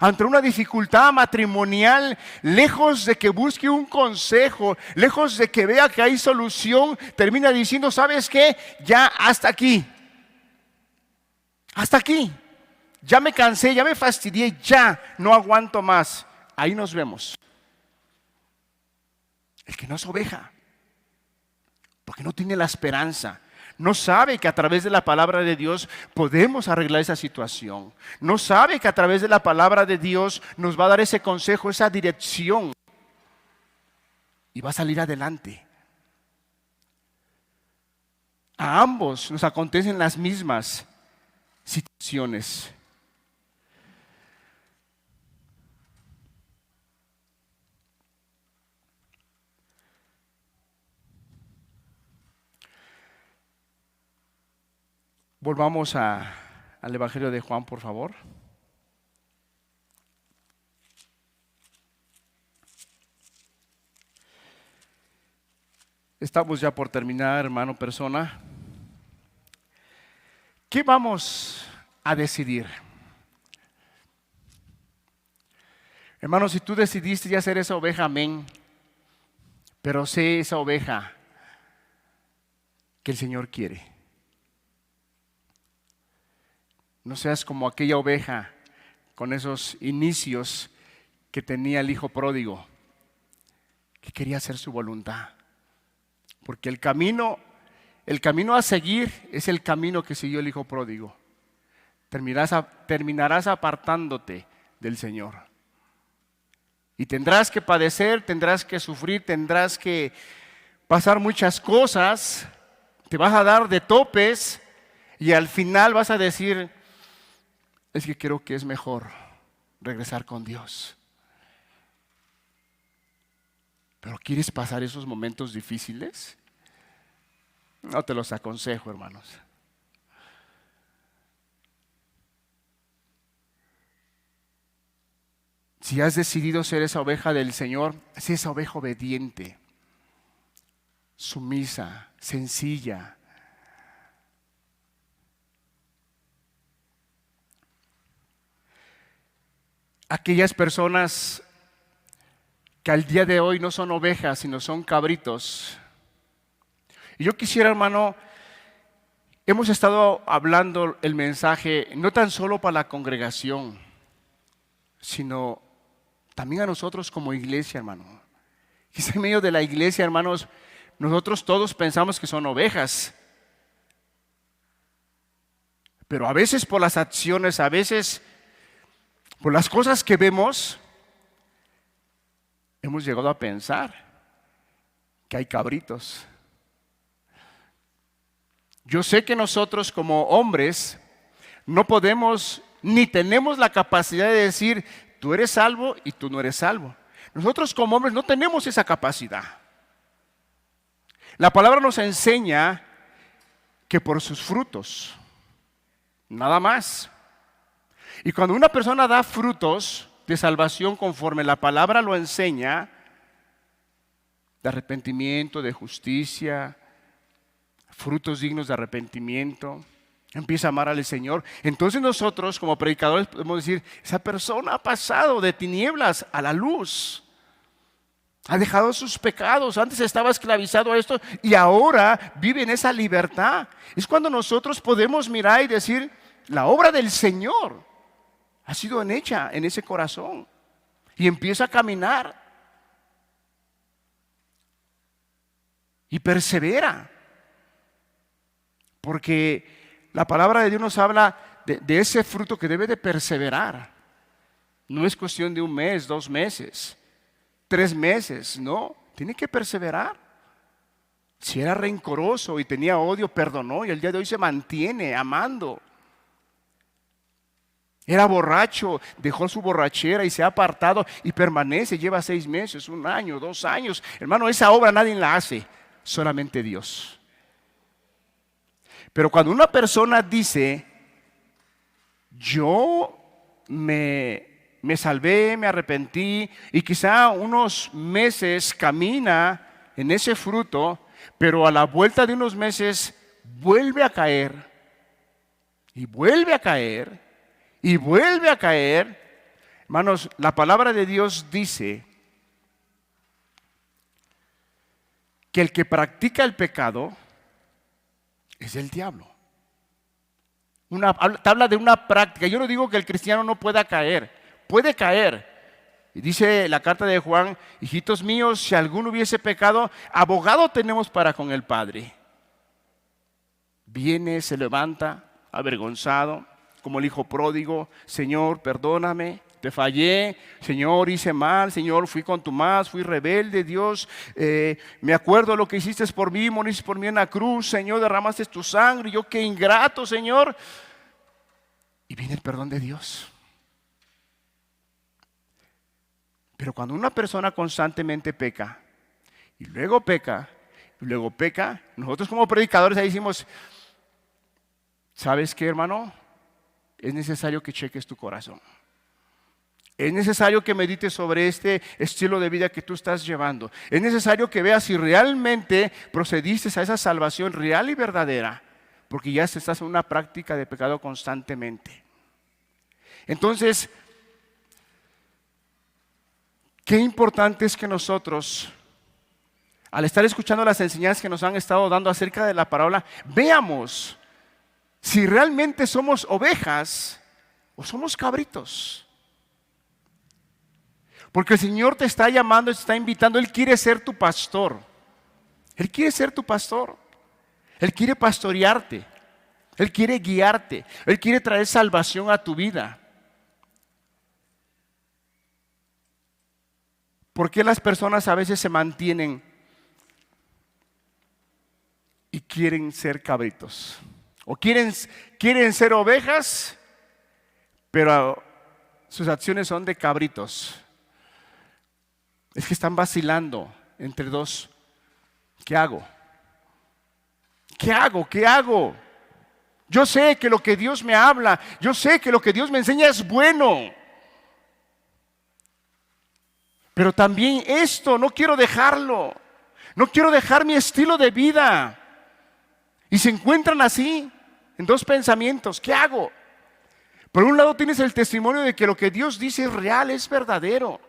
Ante una dificultad matrimonial, lejos de que busque un consejo, lejos de que vea que hay solución, termina diciendo, ¿sabes qué? Ya hasta aquí. Hasta aquí. Ya me cansé, ya me fastidié, ya no aguanto más. Ahí nos vemos. El que no es oveja, porque no tiene la esperanza. No sabe que a través de la palabra de Dios podemos arreglar esa situación. No sabe que a través de la palabra de Dios nos va a dar ese consejo, esa dirección. Y va a salir adelante. A ambos nos acontecen las mismas situaciones. Volvamos al Evangelio de Juan, por favor. Estamos ya por terminar, hermano, persona. ¿Qué vamos a decidir? Hermano, si tú decidiste ya ser esa oveja, amén. Pero sé esa oveja que el Señor quiere. No seas como aquella oveja con esos inicios que tenía el hijo pródigo, que quería hacer su voluntad. Porque el camino a seguir es el camino que siguió el hijo pródigo. Terminarás apartándote del Señor. Y tendrás que padecer, tendrás que sufrir, tendrás que pasar muchas cosas, te vas a dar de topes y al final vas a decir, es que creo que es mejor regresar con Dios. ¿Pero quieres pasar esos momentos difíciles? No te los aconsejo, hermanos. Si has decidido ser esa oveja del Señor, sé esa oveja obediente, sumisa, sencilla. Aquellas personas que al día de hoy no son ovejas, sino son cabritos. Y yo quisiera, hermano, hemos estado hablando el mensaje no tan solo para la congregación, sino también a nosotros como iglesia, hermano. Quizá en medio de la iglesia, hermanos, nosotros todos pensamos que son ovejas. Pero a veces por las acciones, a veces por las cosas que vemos, hemos llegado a pensar que hay cabritos. Yo sé que nosotros como hombres no podemos ni tenemos la capacidad de decir tú eres salvo y tú no eres salvo. Nosotros como hombres no tenemos esa capacidad. La palabra nos enseña que por sus frutos, nada más. Y cuando una persona da frutos de salvación conforme la palabra lo enseña, de arrepentimiento, de justicia, frutos dignos de arrepentimiento, empieza a amar al Señor. Entonces nosotros como predicadores podemos decir, esa persona ha pasado de tinieblas a la luz. Ha dejado sus pecados. Antes estaba esclavizado a esto y ahora vive en esa libertad. Es cuando nosotros podemos mirar y decir, la obra del Señor ha sido hecha en ese corazón. Y empieza a caminar. Y persevera. Porque la palabra de Dios nos habla de ese fruto que debe de perseverar. No es cuestión de un mes, 2 meses, 3 meses, no. Tiene que perseverar. Si era rencoroso y tenía odio, perdonó y el día de hoy se mantiene amando. Era borracho, dejó su borrachera y se ha apartado y permanece, lleva 6 meses, 1 año, 2 años. Hermano, esa obra nadie la hace, solamente Dios. Pero cuando una persona dice, yo me salvé, me arrepentí y quizá unos meses camina en ese fruto, pero a la vuelta de unos meses vuelve a caer y vuelve a caer y vuelve a caer. Hermanos, la palabra de Dios dice que el que practica el pecado es el diablo. Habla de una práctica. Yo no digo que el cristiano no pueda caer, puede caer. Y dice la carta de Juan, hijitos míos, si alguno hubiese pecado, abogado tenemos para con el Padre. Viene, se levanta, avergonzado, como el hijo pródigo, Señor, perdóname. Te fallé, Señor, hice mal, Señor, fui contumaz, fui rebelde, Dios, me acuerdo de lo que hiciste por mí, moriste por mí en la cruz, Señor, derramaste tu sangre, yo qué ingrato, Señor. Y viene el perdón de Dios. Pero cuando una persona constantemente peca, y luego peca, nosotros como predicadores ahí decimos, ¿sabes qué, hermano? Es necesario que cheques tu corazón. Es necesario que medites sobre este estilo de vida que tú estás llevando. Es necesario que veas si realmente procediste a esa salvación real y verdadera. porque ya estás en una práctica de pecado constantemente. Entonces, qué importante es que nosotros, al estar escuchando las enseñanzas que nos han estado dando acerca de la parábola, veamos si realmente somos ovejas o somos cabritos. Porque el Señor te está llamando, te está invitando, Él quiere ser tu pastor. Él quiere ser tu pastor. Él quiere pastorearte. Él quiere guiarte. Él quiere traer salvación a tu vida. ¿Por qué las personas a veces se mantienen y quieren ser cabritos? O quieren ser ovejas, pero sus acciones son de cabritos. Es que están vacilando entre dos. ¿Qué hago? ¿Qué hago? ¿Qué hago? Yo sé que lo que Dios me habla, yo sé que lo que Dios me enseña es bueno. Pero también esto, no quiero dejarlo. No quiero dejar mi estilo de vida. Y se encuentran así, en dos pensamientos. ¿Qué hago? Por un lado tienes el testimonio de que lo que Dios dice es real, es verdadero.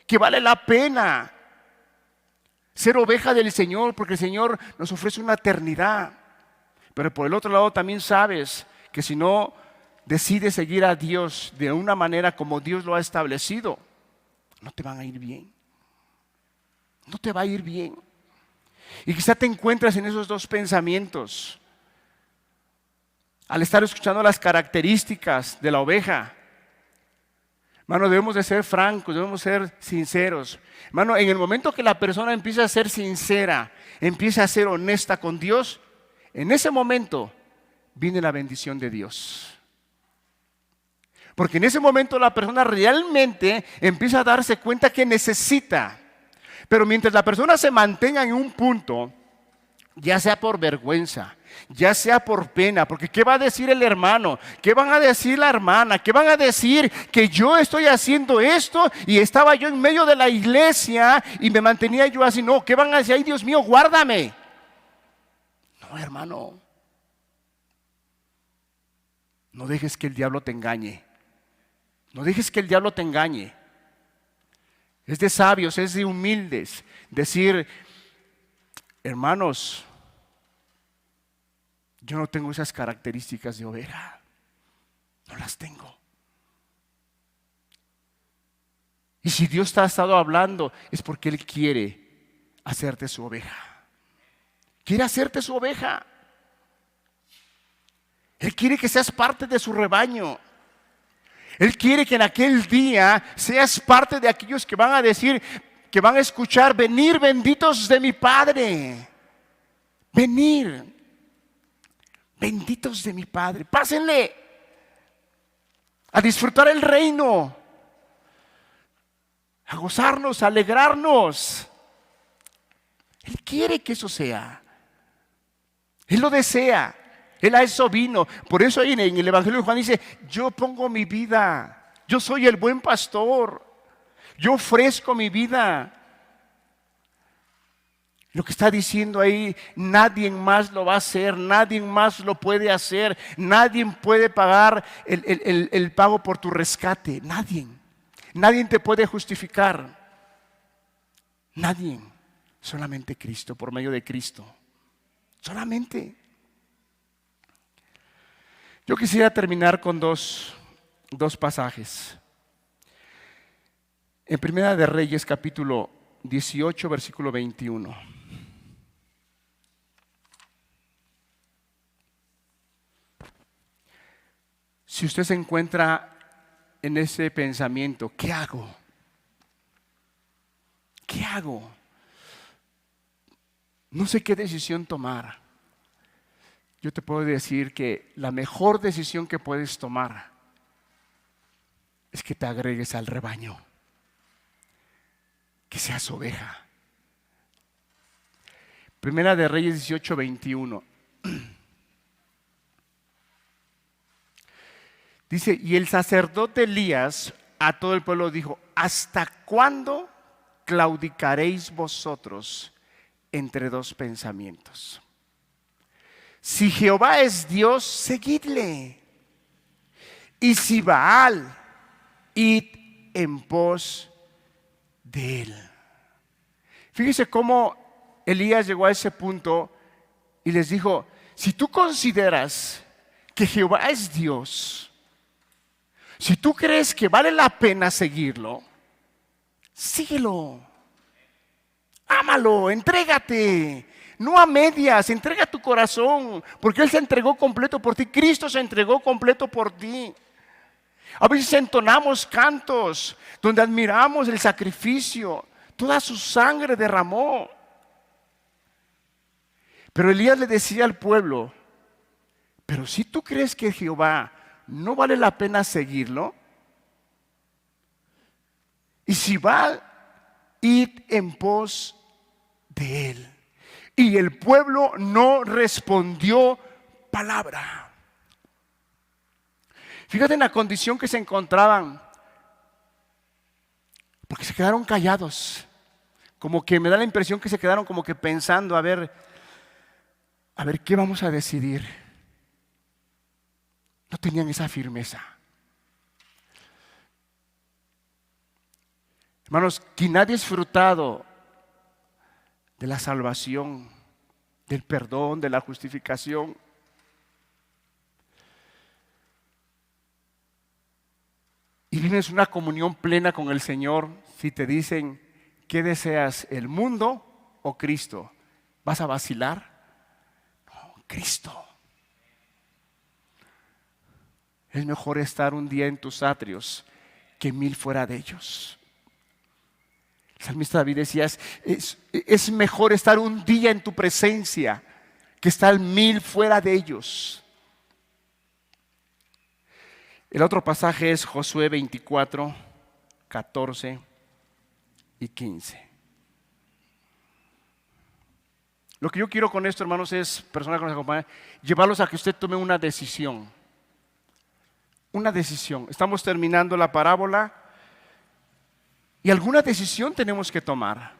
Que vale la pena ser oveja del Señor, porque el Señor nos ofrece una eternidad. Pero por el otro lado también sabes que si no decides seguir a Dios de una manera como Dios lo ha establecido, no te van a ir bien. No te va a ir bien. Y quizá te encuentras en esos dos pensamientos. Al estar escuchando las características de la oveja, hermano, debemos de ser francos, debemos ser sinceros. Hermano, en el momento que la persona empieza a ser sincera, empieza a ser honesta con Dios, en ese momento viene la bendición de Dios. Porque en ese momento la persona realmente empieza a darse cuenta que necesita. Pero mientras la persona se mantenga en un punto, ya sea por vergüenza, ya sea por pena, porque ¿qué va a decir el hermano? ¿Qué van a decir la hermana? ¿Qué van a decir que yo estoy haciendo esto y estaba yo en medio de la iglesia y me mantenía yo así? No, ¿qué van a decir? Ay, Dios mío, guárdame. No, hermano, no dejes que el diablo te engañe. No dejes que el diablo te engañe. Es de sabios, es de humildes decir, hermanos, yo no tengo esas características de oveja. No las tengo. Y si Dios te ha estado hablando, es porque Él quiere hacerte su oveja. Quiere hacerte su oveja. Él quiere que seas parte de su rebaño. Él quiere que en aquel día seas parte de aquellos que van a decir, que van a escuchar, venir benditos de mi Padre. Venir, benditos de mi Padre. Pásenle a disfrutar el reino, a gozarnos, a alegrarnos. Él quiere que eso sea. Él lo desea. Él a eso vino. Por eso ahí en el Evangelio de Juan dice, yo pongo mi vida. Yo soy el buen pastor. Yo ofrezco mi vida. Lo que está diciendo ahí, nadie más lo va a hacer, nadie más lo puede hacer, nadie puede pagar el pago por tu rescate. Nadie te puede justificar. Nadie. Solamente Cristo, por medio de Cristo. Solamente. Yo quisiera terminar con dos pasajes. En Primera de Reyes, capítulo 18, versículo 21. Si usted se encuentra en ese pensamiento, ¿qué hago? ¿Qué hago? No sé qué decisión tomar. Yo te puedo decir que la mejor decisión que puedes tomar es que te agregues al rebaño, que seas oveja. Primera de Reyes 18, 21. Dice, y el sacerdote Elías a todo el pueblo dijo, ¿hasta cuándo claudicaréis vosotros entre dos pensamientos? Si Jehová es Dios, seguidle. Y si Baal, id en pos de él. Fíjese cómo Elías llegó a ese punto y les dijo: si tú consideras que Jehová es Dios, si tú crees que vale la pena seguirlo, síguelo, ámalo, entrégate, no a medias, entrega tu corazón, porque Él se entregó completo por ti, Cristo se entregó completo por ti. A veces entonamos cantos donde admiramos el sacrificio, toda su sangre derramó. Pero Elías le decía al pueblo: pero si tú crees que Jehová no vale la pena seguirlo, y si va, id en pos de él. Y el pueblo no respondió palabra. Fíjate en la condición que se encontraban, porque se quedaron callados. Como que me da la impresión que se quedaron como que pensando, a ver qué vamos a decidir. No tenían esa firmeza. Hermanos, quien ha disfrutado de la salvación, del perdón, de la justificación, y vives una comunión plena con el Señor, si te dicen: ¿qué deseas, el mundo o Cristo? ¿Vas a vacilar? No, Cristo. Es mejor estar un día en tus atrios que 1000 fuera de ellos. El salmista David decía: es mejor estar un día en tu presencia que estar 1000 fuera de ellos. El otro pasaje es Josué 24, 14 y 15. Lo que yo quiero con esto, hermanos, es, personas que nos acompañan, llevarlos a que usted tome una decisión. Una decisión. Estamos terminando la parábola y alguna decisión tenemos que tomar.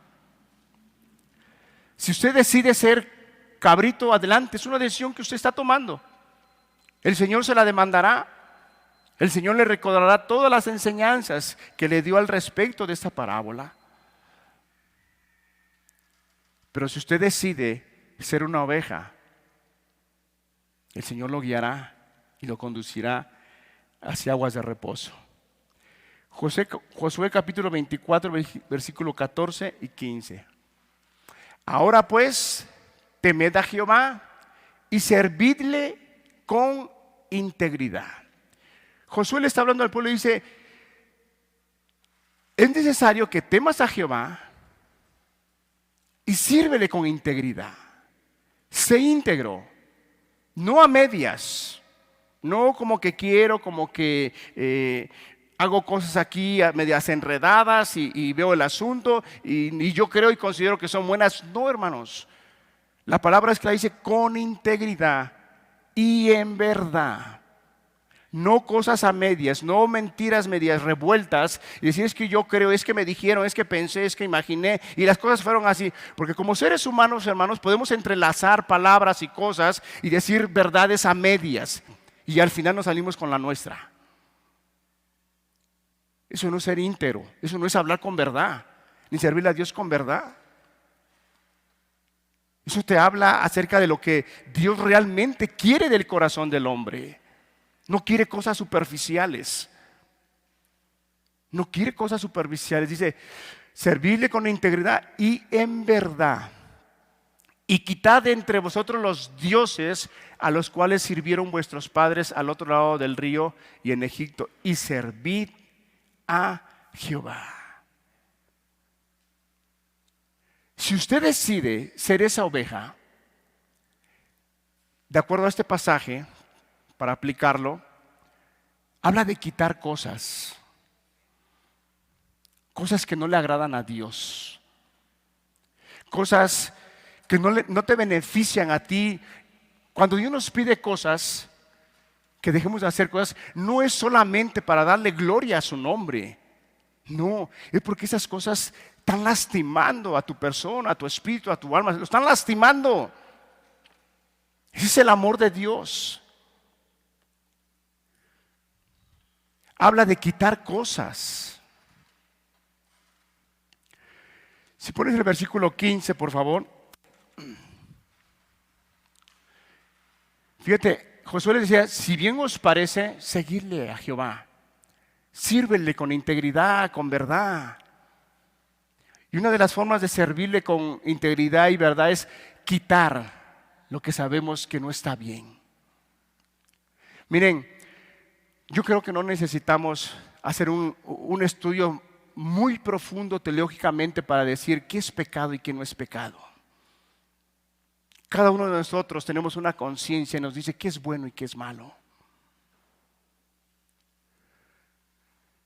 Si usted decide ser cabrito, adelante, es una decisión que usted está tomando. El Señor se la demandará. El Señor le recordará todas las enseñanzas que le dio al respecto de esta parábola. Pero si usted decide ser una oveja, el Señor lo guiará y lo conducirá hacia aguas de reposo. Josué capítulo 24, versículo 14 y 15. Ahora pues, temed a Jehová y servidle con integridad. Josué le está hablando al pueblo y dice: es necesario que temas a Jehová y sírvele con integridad. Sé íntegro, no a medias, no como que quiero, como que hago cosas aquí medias enredadas y veo el asunto y yo creo y considero que son buenas. No, hermanos, la palabra es que la dice con integridad y en verdad. No cosas a medias, no mentiras medias revueltas y decir: es que yo creo, es que me dijeron, es que pensé, es que imaginé y las cosas fueron así. Porque como seres humanos, hermanos, podemos entrelazar palabras y cosas y decir verdades a medias y al final nos salimos con la nuestra. Eso no es ser íntegro, eso no es hablar con verdad, ni servirle a Dios con verdad. Eso te habla acerca de lo que Dios realmente quiere del corazón del hombre. No quiere cosas superficiales. No quiere cosas superficiales. Dice: servirle con integridad y en verdad. Y quitad de entre vosotros los dioses a los cuales sirvieron vuestros padres al otro lado del río y en Egipto. Y servid a Jehová. Si usted decide ser esa oveja, de acuerdo a este pasaje, para aplicarlo, habla de quitar cosas que no le agradan a Dios, cosas que no te benefician a ti. Cuando Dios nos pide cosas, que dejemos de hacer cosas, no es solamente para darle gloria a su nombre, no, es porque esas cosas están lastimando a tu persona, a tu espíritu, a tu alma, lo están lastimando. Ese es el amor de Dios. Habla de quitar cosas. Si pones el versículo 15, por favor. Fíjate, Josué le decía, si bien os parece, seguirle a Jehová. Sírvele con integridad, con verdad. Y una de las formas de servirle con integridad y verdad es quitar lo que sabemos que no está bien. Miren, yo creo que no necesitamos hacer un estudio muy profundo teológicamente para decir qué es pecado y qué no es pecado. Cada uno de nosotros tenemos una conciencia y nos dice qué es bueno y qué es malo.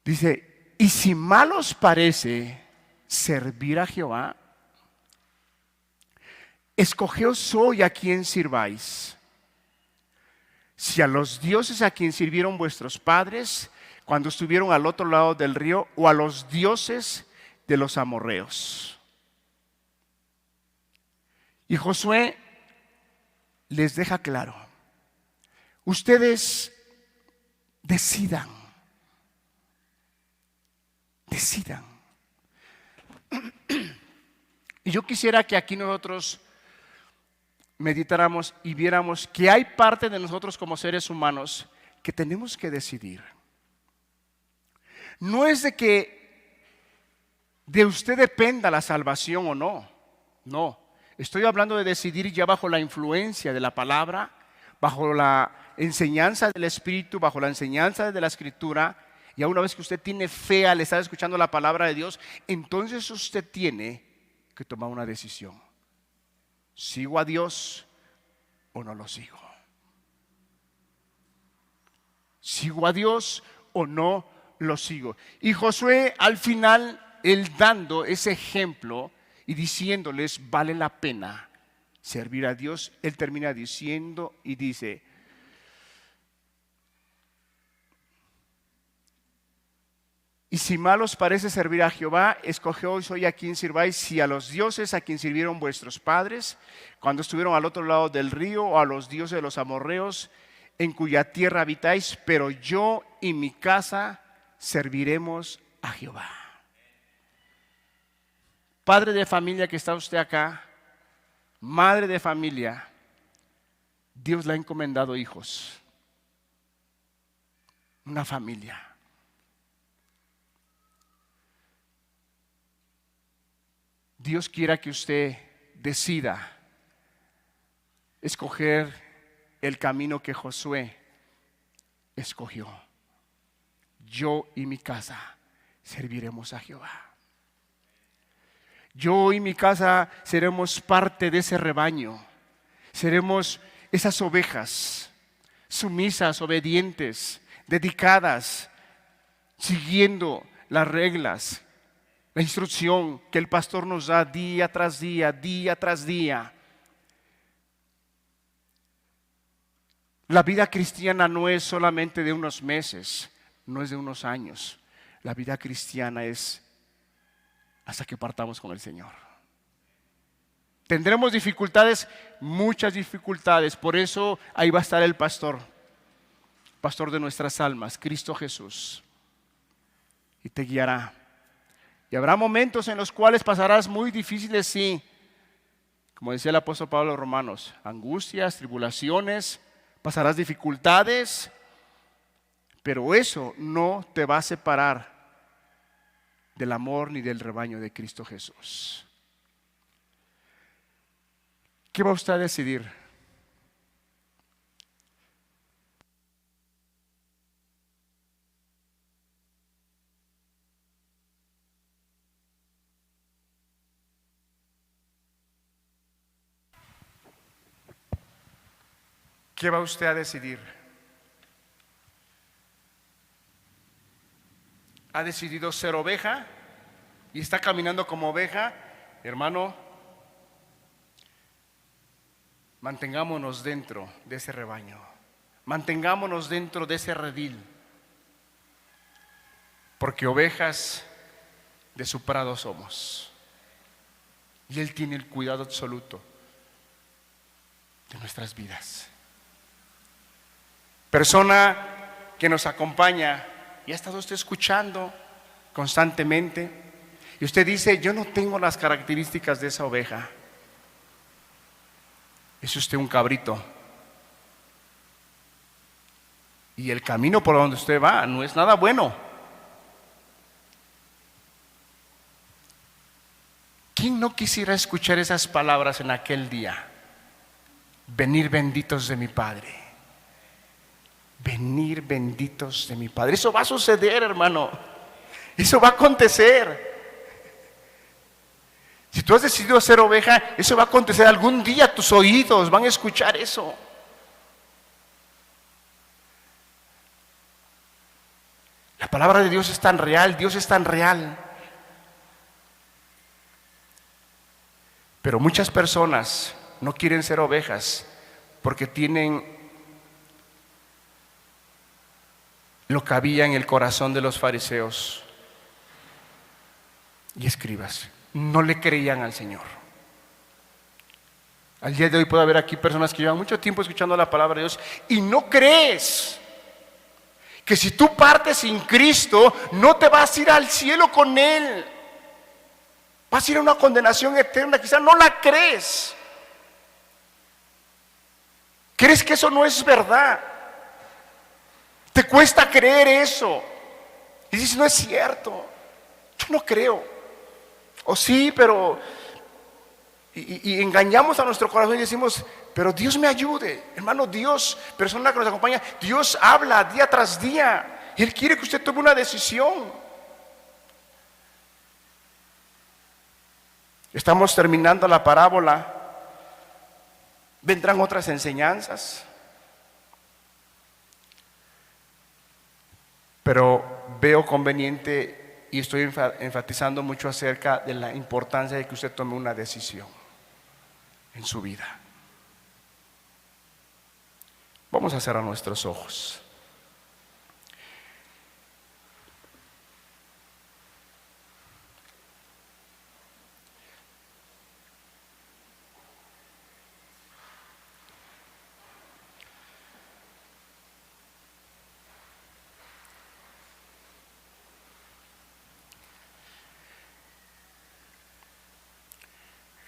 Dice, y si mal os parece servir a Jehová, escogeos hoy a quién sirváis. Si a los dioses a quien sirvieron vuestros padres cuando estuvieron al otro lado del río, o a los dioses de los amorreos. Y Josué les deja claro, ustedes decidan. Y yo quisiera que aquí nosotros meditáramos y viéramos que hay parte de nosotros como seres humanos que tenemos que decidir. No es de que de usted dependa la salvación o no. No, estoy hablando de decidir ya bajo la influencia de la palabra, bajo la enseñanza del Espíritu, bajo la enseñanza de la Escritura. Y una vez que usted tiene fe al estar escuchando la palabra de Dios, entonces usted tiene que tomar una decisión. ¿Sigo a Dios o no lo sigo? ¿Sigo a Dios o no lo sigo? Y Josué al final, él dando ese ejemplo y diciéndoles vale la pena servir a Dios, él termina diciendo y dice, y si mal os parece servir a Jehová, escogeos hoy a quien sirváis, si a los dioses a quien sirvieron vuestros padres, cuando estuvieron al otro lado del río, o a los dioses de los amorreos, en cuya tierra habitáis, pero yo y mi casa serviremos a Jehová. Padre de familia que está usted acá, madre de familia, Dios le ha encomendado hijos, una familia. Dios quiera que usted decida escoger el camino que Josué escogió. Yo y mi casa serviremos a Jehová. Yo y mi casa seremos parte de ese rebaño. Seremos esas ovejas sumisas, obedientes, dedicadas, siguiendo las reglas, la instrucción que el pastor nos da día tras día, día tras día. La vida cristiana no es solamente de unos meses, no es de unos años. La vida cristiana es hasta que partamos con el Señor. Tendremos dificultades, muchas dificultades. Por eso ahí va a estar el pastor de nuestras almas, Cristo Jesús. Y te guiará. Y habrá momentos en los cuales pasarás muy difíciles, sí. Como decía el apóstol Pablo a los Romanos, angustias, tribulaciones, pasarás dificultades, pero eso no te va a separar del amor ni del rebaño de Cristo Jesús. ¿Qué va usted a decidir? ¿Qué va usted a decidir? ¿Ha decidido ser oveja y está caminando como oveja? Hermano, mantengámonos dentro de ese rebaño. Mantengámonos dentro de ese redil. Porque ovejas de su prado somos. Y Él tiene el cuidado absoluto de nuestras vidas. Persona que nos acompaña y ha estado usted escuchando constantemente y usted dice: yo no tengo las características de esa oveja. Es usted un cabrito. Y el camino por donde usted va no es nada bueno. ¿Quién no quisiera escuchar esas palabras en aquel día? Venir benditos de mi Padre. Venir benditos de mi Padre. Eso va a suceder, hermano. Eso va a acontecer. Si tú has decidido ser oveja, eso va a acontecer. Algún día tus oídos van a escuchar eso. La palabra de Dios es tan real, Dios es tan real. Pero muchas personas no quieren ser ovejas porque tienen lo que había en el corazón de los fariseos y escribas. No le creían al Señor. Al día de hoy puede haber aquí personas que llevan mucho tiempo escuchando la palabra de Dios y no crees que si tú partes sin Cristo no te vas a ir al cielo con Él. Vas a ir a una condenación eterna. Quizás no la crees. ¿Crees que eso no es verdad? Te cuesta creer eso. Y dices: no es cierto. Yo no creo. O sí, pero... Y engañamos a nuestro corazón y decimos: pero Dios me ayude. Hermano, Dios, persona que nos acompaña, Dios habla día tras día. Y Él quiere que usted tome una decisión. Estamos terminando la parábola. Vendrán otras enseñanzas. Pero veo conveniente y estoy enfatizando mucho acerca de la importancia de que usted tome una decisión en su vida. Vamos a cerrar nuestros ojos.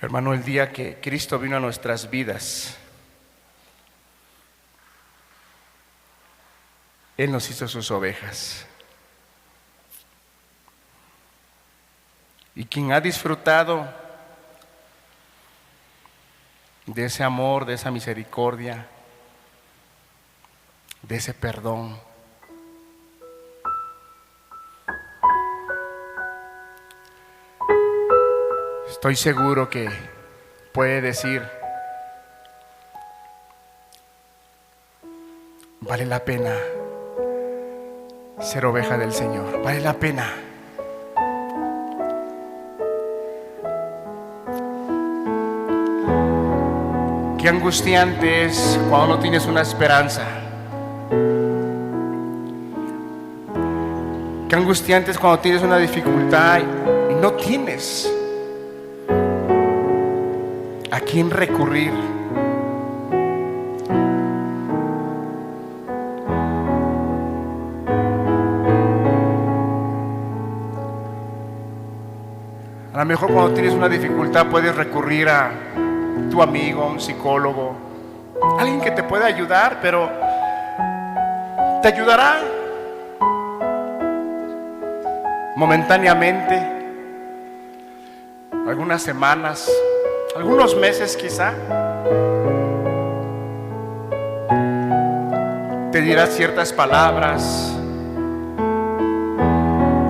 Hermano, el día que Cristo vino a nuestras vidas, Él nos hizo sus ovejas. Y quien ha disfrutado de ese amor, de esa misericordia, de ese perdón, estoy seguro que puede decir: vale la pena ser oveja del Señor, vale la pena. Qué angustiante es cuando no tienes una esperanza. Qué angustiante es cuando tienes una dificultad y no tienes a quién recurrir. A lo mejor cuando tienes una dificultad puedes recurrir a tu amigo, a un psicólogo, alguien que te pueda ayudar, pero te ayudará momentáneamente, algunas semanas, algunos meses quizá. Te dirá ciertas palabras,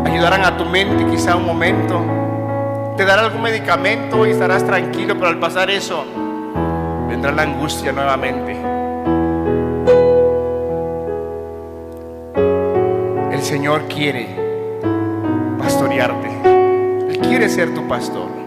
ayudarán a tu mente quizá un momento, te dará algún medicamento y estarás tranquilo, pero al pasar eso vendrá la angustia nuevamente. El Señor quiere pastorearte. Él quiere ser tu pastor.